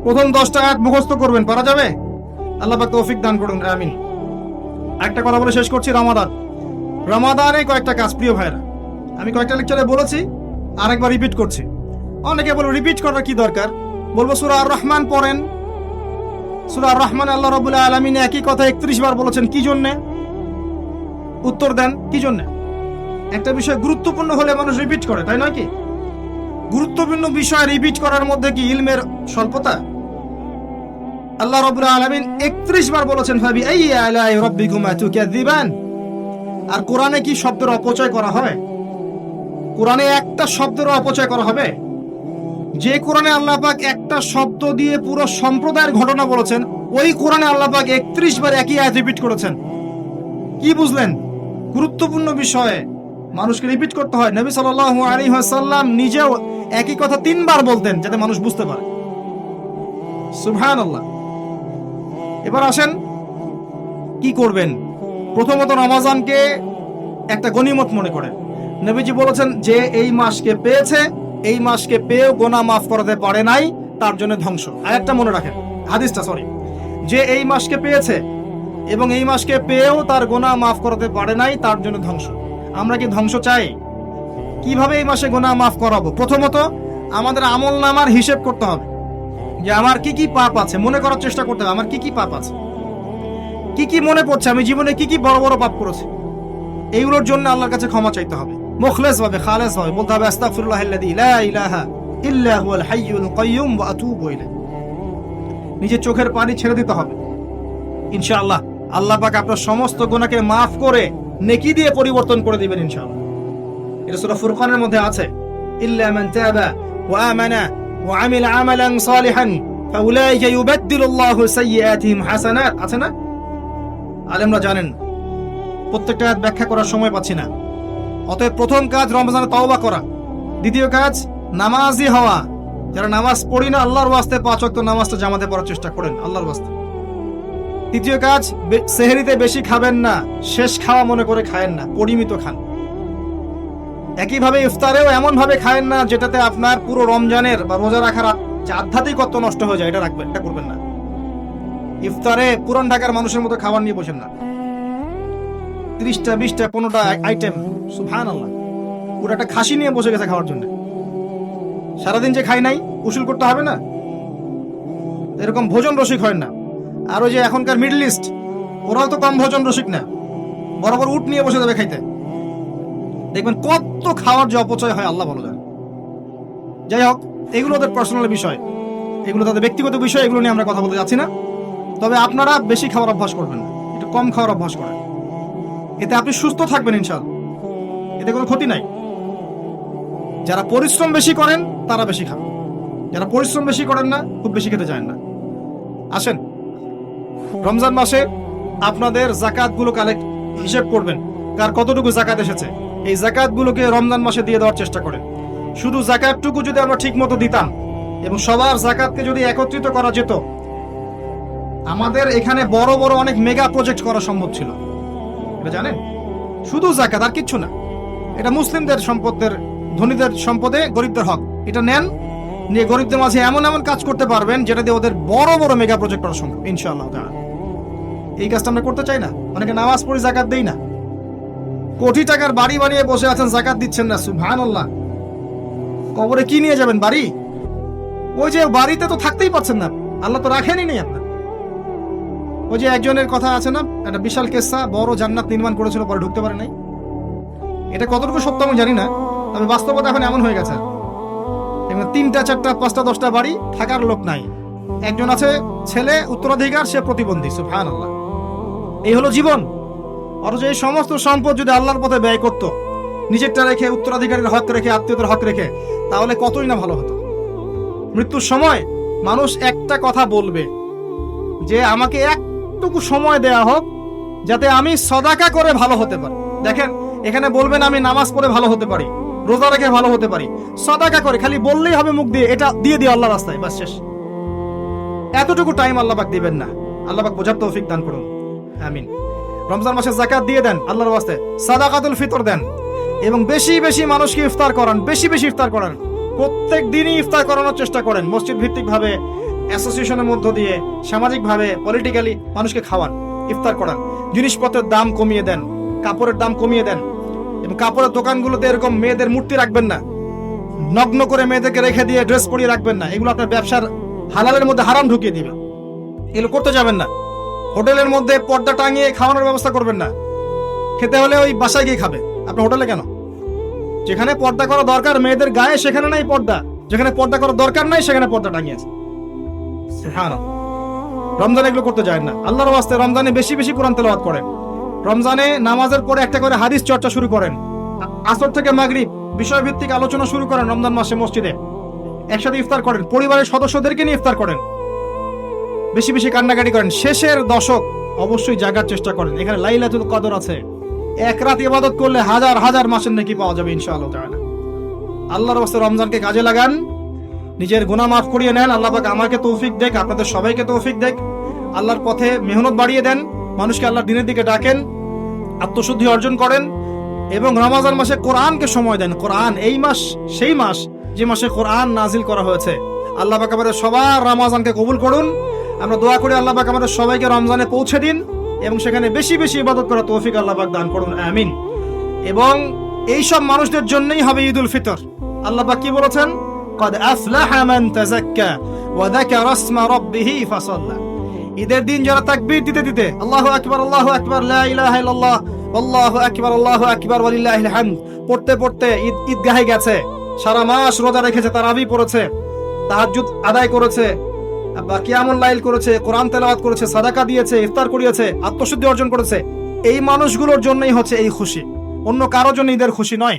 প্রথম 10টা আয়াত মুখস্থ করবেন। পারা যাবে? আল্লাহ পাক তৌফিক দান করুন, আমিন। একটা কথা বলে শেষ করছি। রমাদানে কয়েকটা কাজ, প্রিয় ভাইরা, আমি কয়েকটা লেকচারে বলেছি, আরেকবার রিপিট করছি। অনেকে বলে রিপিট করার কি দরকার? বলবো সূরা আর রহমান পড়েন। সূরা আর রহমান আল্লাহ রাব্বুল আলামিন একই কথা 31 বার বলেছেন। কি জন্য? উত্তর দেন, কি জন্য? একটা বিষয় গুরুত্বপূর্ণ হলে মানুষ রিপিট করে, তাই নয় কি? গুরুত্বপূর্ণ বিষয় রিপিট করার মধ্যে কি ইলমের স্বল্পতা? আল্লাহ রাব্বুল আলামিন 31 বার বলেছেন ফাবি আইয়ি আলাই রাব্বিকুমা তুকাযিবান। আর কোরআনে কি শব্দের অপচয় করা হয়? কোরআনে একটা শব্দের অপচয় করা হবে? যে কোরআনে আল্লাহ পাক একটা শব্দ দিয়ে পুরো সম্প্রদায়ের ঘটনা বলেছেন, ওই কোরআনে আল্লাহ পাক 31 বার একই আয়াত রিপিট করেছেন। কি বুঝলেন? গুরুত্বপূর্ণ বিষয়ে মানুষকে রিপিট করতে হয়। নবী সাল্লাল্লাহু আলাইহি ওয়াসাল্লাম নিজেও একই কথা 3 বার বলতেন যাতে মানুষ বুঝতে পারে। সুবহানাল্লাহ। এবার আসেন কি করবেন। প্রথমত রমজানকে একটা গনিমত মনে করেন। নবীজি বলেছেন যে এই মাসকে পেয়েছে, এই মাসকে পেয়েও গুনাহ মাফ করতে পারে নাই, তার জন্য ধ্বংস। আয়াতটা মনে রাখেন, হাদিসটা, যে এই মাসকে পেয়েছে এবং এই মাসকে পেয়েও তার গুনাহ মাফ করতে পারে নাই, তার জন্য ধ্বংস। আমরা কি ধ্বংস চাই? কিভাবে এই মাসে গুনাহ মাফ করাবো? প্রথমত আমাদের আমলনামার হিসেব করতে হবে যে আমার কি কি পাপ আছে, মনে করার চেষ্টা করতে হবে আমার কি কি পাপ আছে, কি কি মনে পড়ছে আমি জীবনে কি কি বড় বড় পাপ করেছি। এইগুলোর জন্য আল্লাহর কাছে ক্ষমা চাইতে হবে, মুখলেস ভাবে, খালেস ভাবে বলতে হবে আস্তাগফিরুল্লাহাল্লাযী লা ইলাহা ইল্লা হুয়াল হাইয়ুল কাইয়্যুম ওয়া আতুবু ইলাইহি। নিজের চোখের পানি ছেড়ে দিতে হবে। ইনশাআল্লাহ আল্লাহ পাক আপনার সমস্ত গুনাহকে মাফ করে নেকি দিয়ে পরিবর্তন করে দিবেন ইনশাআল্লাহ। এটা সূরা ফুরকানের মধ্যে আছে, ইল্লা মান তাবা ওয়া আমানা ওয়া আমিলা আমালান সালিহান ফাউলাইকা ইউবাদদিলুল্লাহু সাইয়্যাতিহিম হাসানাত। আছে না? আলেমরা জানেন। প্রত্যেকটা আয়াত ব্যাখ্যা করার সময় পাচ্ছি না। অতএব প্রথম কাজ রমজানে তওবা করা। দ্বিতীয় কাজ নামাজি হওয়া। যারা নামাজ পড়ি না আল্লাহর ওয়াস্তে 5 ওয়াক্ত নামাজটা জামাতে পড়ার চেষ্টা করেন আল্লাহর ওয়াস্তে। তৃতীয় কাজ সেহরিতে বেশি খাবেন না, শেষ খাওয়া মনে করে খায়েন না, পরিমিত খান। একইভাবে ইফতারেও এমন ভাবে খায়েন না যেটাতে আপনার পুরো রমজানের বা রোজা রাখার যে আধ্যাত্মিকত্ব নষ্ট হয়ে যায়, এটা রাখবেন, এটা করবেন না। ইফতারে পুরান ঢাকার মানুষের মতো খাবার নিয়ে বসেন না। 30টা 20টা 15টা আইটেম, সুবহানাল্লাহ। পুরো একটা খাসি নিয়ে বসে গেছে খাওয়ার জন্য। সারাদিন যে খাই নাই, উসুল করতে হবে না? এরকম ভোজন রসিক হয় না। আর ওই যে এখনকার মিডল ইস্ট, ওরাও তো কম ভোজন রসিক না, বরাবর উট নিয়ে বসে যাবে খাইতে। দেখবেন কত খাওয়ার যে অপচয় হয় আল্লাহ ভালো জানে। যাই হোক, এগুলো ওদের পার্সোনাল বিষয়, এগুলো তাদের ব্যক্তিগত বিষয়, এগুলো নিয়ে আমরা কথা বলতে যাচ্ছি না। তবে আপনারা বেশি খাওয়ার অভ্যাস করবেন না, একটু কম খাওয়ার অভ্যাস করেন। এতে আপনি সুস্থ থাকবেন ইনশাআল্লাহ, এতে কোনো ক্ষতি নাই। যারা পরিশ্রম বেশি করেন তারা বেশি খান, যারা পরিশ্রম বেশি করেন না খুব বেশি খেতে চান না। আসেন রমজান মাসে আপনাদের জাকাতগুলো কালেক্ট হিসেব করবেন, কার কতটুকু জাকাত এসেছে। এই জাকাতগুলোকে রমজান মাসে দিয়ে দেওয়ার চেষ্টা করেন। শুধু জাকাতটুকু যদি আমরা ঠিক মতো দিতাম এবং সবার জাকাতকে যদি একত্রিত করা যেত, আমাদের এখানে বড় বড় অনেক মেগা প্রজেক্ট করা সম্ভব ছিল। এটা জানেন? শুধু জাকাত আর কিচ্ছু না। এটা মুসলিমদের সম্পদের, ধনীদের সম্পদে গরিবদের হক। এটা নেন, নিয়ে গরিবদের মাঝে এমন এমন কাজ করতে পারবেন যেটা দিয়ে ওদের বড় বড় মেগা প্রজেক্ট করা সম্ভব ইনশাআল্লাহ। এই কাজটা আমরা করতে চাই না। অনেকে নামাজ পড়ে জাকাত দেই না, কোটি টাকার বাড়ি বানিয়ে বসে আছেন, জাকাত দিচ্ছেন না। সুবহানাল্লাহ। কবরে কি নিয়ে যাবেন? বাড়ি? ওই যে বাড়িতে তো থাকতেই পারছেন না, আল্লাহ তো রাখেনই নেই আপনার। ওই যে একজনের কথা আছে না, একটা বিশাল কেসা, বড় জান্নাত নির্মাণ করেছিল, পরে ঢুকতে পারে নাই। এটা কতটুকু সত্য আমি জানি না, তবে বাস্তবতা এখন এমন হয়ে গেছে, এখানে 3টা 4টা 5টা 10টা বাড়ি, থাকার লোক নাই। একজন আছে ছেলে উত্তরাধিকার, সে প্রতিবন্ধী। সুবহানাল্লাহ, এই হলো জীবন। অথচ এই সমস্ত সম্পদ যদি আল্লাহর পথে ব্যয় করতো, নিজেরটা রেখে, উত্তরাধিকারের হক রেখে, আত্মীয়দের হক রেখে, তাহলে কতই না ভালো হতো। মৃত্যুর সময় মানুষ একটা কথা বলবে যে আমাকে একটুকু সময় দেয়া হোক যাতে আমি সদাকা করে ভালো হতে পারি। দেখেন, এখানে বলবেন আমি নামাজ পড়ে ভালো হতে পারি, রোজা রেখে ভালো হতে পারি, সদাকা করে, খালি বললেই হবে মুখ দিয়ে, এটা দিয়ে দিও আল্লাহ রাস্তায়, বাস শেষ। এতটুকু টাইম আল্লাহ পাক দিবেন না। আল্লাহ পাক বোঝার তৌফিক দান করুন, আমিন। রমজান মাসে যাকাত দিয়ে দেন আল্লাহর ওয়াস্তে, সাদাকাতুল ফিতর দেন, এবং বেশি বেশি মানুষকে ইফতার করান, বেশি বেশি ইফতার করান। প্রত্যেক দিনই ইফতার করানোর চেষ্টা করেন, মসজিদ ভিত্তিক ভাবে, অ্যাসোসিয়েশনের মধ্য দিয়ে, সামাজিক ভাবে, পলিটিক্যালি মানুষকে খাওয়ান, ইফতার করান। জিনিসপত্রের দাম কমিয়ে দেন, কাপড়ের দাম কমিয়ে দেন, এবং কাপড়ের দোকানগুলোতে এরকম মেয়েদের মূর্তি রাখবেন না, নগ্ন করে মেয়েদেরকে রেখে দিয়ে ড্রেস পরিয়ে রাখবেন না। এগুলো আপনার ব্যবসার হালালের মধ্যে হারাম ঢুকিয়ে দিবে, এগুলো করতে যাবেন না। হোটেলের মধ্যে পর্দা টাঙিয়ে খাওয়ানোর ব্যবস্থা করবেন না। খেতে হলে ওই বাসায় গিয়ে খাবে, আপনার হোটেলে কেন? যেখানে পর্দা করা দরকার মেয়েদের গায়ে, সেখানে নাই পর্দা। যেখানে পর্দা করা দরকার নাই, সেখানে পর্দা টাঙিয়েছে। রমজানে এগুলো করতে যায় না। আল্লাহর ওয়াস্তে রমজানে বেশি বেশি কোরআন তেলাওয়াত করেন। রমজানে নামাজের পরে একটা করে হাদিস চর্চা শুরু করেন। আসর থেকে মাগরিব বিষয়ভিত্তিক আলোচনা শুরু করেন রমজান মাসে মসজিদে। একসাথে ইফতার করেন, পরিবারের সদস্যদেরকে নিয়ে ইফতার করেন, বেশি বেশি কান্নাকাটি করেন। শেষের দশক অবশ্যই জাগার চেষ্টা করেন। এখানে লাইলাতুল কদর আছে, এক রাত ইবাদত করলে হাজার হাজার মাসের নেকি পাওয়া যাবে ইনশাআল্লাহ তাআলা। আল্লাহর ওয়াস্তে রমজানকে কাজে লাগান, নিজের গুনাহ মাফ করিয়ে নেন। আল্লাহ পাক আমাকে তৌফিক দেখ, আপনাদের সবাইকে তৌফিক দেখ। আল্লাহর পথে মেহনত বাড়িয়ে দেন, মানুষকে আল্লাহর দিনের দিকে ডাকেন, আত্মশুদ্ধি অর্জন করেন, এবং রমজান মাসে কোরআনকে সময় দেন। কোরআন এই মাস সেই মাস যে মাসে কোরআন নাজিল করা হয়েছে। আল্লাহ পাক আমাদের সবার রমজানকে কবুল করুন। আমরা দোয়া করি আল্লাহ পাক আমাদের সবাইকে রমজানে পৌঁছে দিন, এবং সেখানে বেশি বেশি ইবাদত করার তৌফিক আল্লাহ পাক দান করুন, আমিন। এবং এই সব মানুষদের জন্যই হবে ঈদুল ফিতর। আল্লাহ পাক কি বলেছেন? قد أفلح من تزكى وذكر اسم ربه فصلى। ঈদের দিন যারা তাকবীর দিতে দিতে আল্লাহু আকবার লা ইলাহা ইল্লাল্লাহ আল্লাহু আকবার ওয়ালিল্লাহিল হামদ পড়তে পড়তে ঈদগাহে গেছে, সারা মাস রোজা রেখেছে, তারাবি পড়েছে, তাহাজ্জুদ আদায় করেছে, বা কিয়ামুল লাইল করেছে, কোরআন তেলাওয়াত করেছে, সাদাকা দিয়েছে, ইফতার করিয়েছে, আত্মশুদ্ধি অর্জন করেছে, এই মানুষগুলোর জন্যই হচ্ছে এই খুশি, অন্য কারোর জন্য ঈদের খুশি নয়।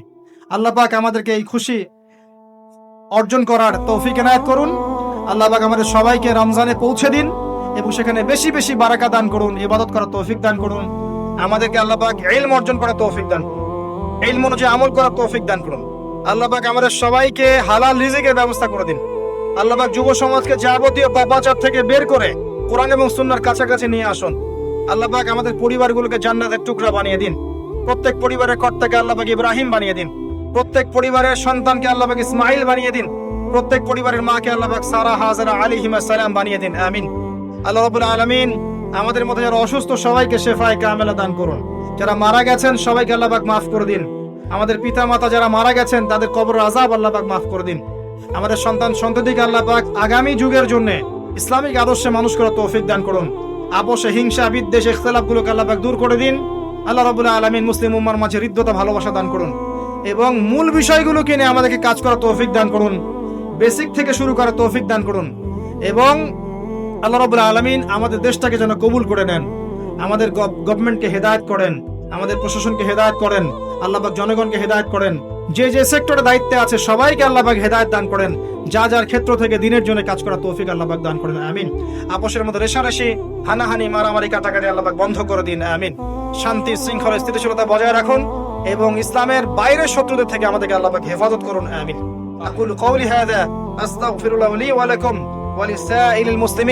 আল্লাহ পাক আমাদেরকে এই খুশি অর্জন করার তৌফিক এনায়েত করুন। আল্লাহ পাক আমাদের সবাইকে রমজানে পৌঁছে দিন, এবং সেখানে বেশি বেশি বারাকা দান করুন, ইবাদত করার তৌফিক দান করুন। আমাদেরকে আল্লাহ পাক ইলম অর্জন করার তৌফিক দান করুন, ইলম অনুযায়ী আমল করার তৌফিক দান করুন। আল্লাহ পাক আমাদের সবাইকে হালাল রিজিকের ব্যবস্থা করে দিন। আল্লাহ পাক যুব সমাজকে যাবতীয় পাপাচার থেকে বের করে কোরআন এবং সুন্নাহর কাছাকাছি নিয়ে আসুন। আল্লাহ পাক আমাদের পরিবারগুলোকে জান্নাতের টুকরা বানিয়ে দিন। প্রত্যেক পরিবারের কর্তাকে আল্লাহ পাক ইব্রাহিম বানিয়ে দিন। প্রত্যেক পরিবারের সন্তানকে আল্লাহ পাক ইসমাইল বানিয়ে দিন। প্রত্যেক পরিবারের মাকে আল্লাহ পাক সারা, হাজরা আলাইহিমুস সালাম বানিয়ে দিন, আমিন। আল্লাহ রাব্বুল আলামিন আমাদের মধ্যে যারা অসুস্থ সবাইকে শেফায়ে কামেলা দান করুন। যারা মারা গেছেন সবাইকে আল্লাহ পাক মাফ করে দিন। আমাদের পিতা মাতা যারা মারা গেছেন তাদের কবরের আযাব আল্লাহ পাক মাফ করে দিন। আমাদের সন্তান সন্ততিকে আল্লাহ পাক আগামী যুগের জন্য ইসলামিক আদর্শে মানুষ করার তৌফিক দান করুন। আপোষে, হিংসা, বিদ্বেষ, ইখতিলাফগুলোকে আল্লাহ পাক দূর করে দিন। আল্লাহ রাব্বুল আলামিন মুসলিম উম্মার মাঝে হৃদ্যতা, ভালোবাসা দান করুন, এবং মূল বিষয়গুলোকে নিয়ে আমাদেরকে কাজ করার তৌফিক দান করুন। বেসিক থেকে শুরু করার তৌফিক দান করুন, এবং আল্লাহ রাব্বুল আলামিন আমাদের দেশটাকে যেন কবুল করে নেন। আমাদের গভর্নমেন্টকে হেদায়েত করেন, আমাদের প্রশাসনকে হেদায়েত করেন, আল্লাহ পাক জনগণকে হেদায়েত করেন। যে যে সেক্টরে দায়িত্বে আছে সবাইকে আল্লাহ পাক হেদায়েত দান করেন। যা যার ক্ষেত্র থেকে দিনের জন্য কাজ করার তৌফিক আল্লাহ পাক দান করেন, আমিন। আপোষের মধ্যে রেষারেষি, হানাহানি, মারামারি, কাটাকাটি আল্লাহ পাক বন্ধ করে দিন, আমিন। শান্তি, শৃঙ্খলা, স্থিতিশীলতা বজায় রাখুন, এবং ইসলামের বাইরের শত্রুদের থেকে আমাদেরকে আল্লাহ পাক হেফাজত করুন, আমিন। আকুলু কওলি হাযা আস্তাগফিরুল্লাহ লি ওয়া লাকুম ওয়া লিসাইরিল মুসলিমিন।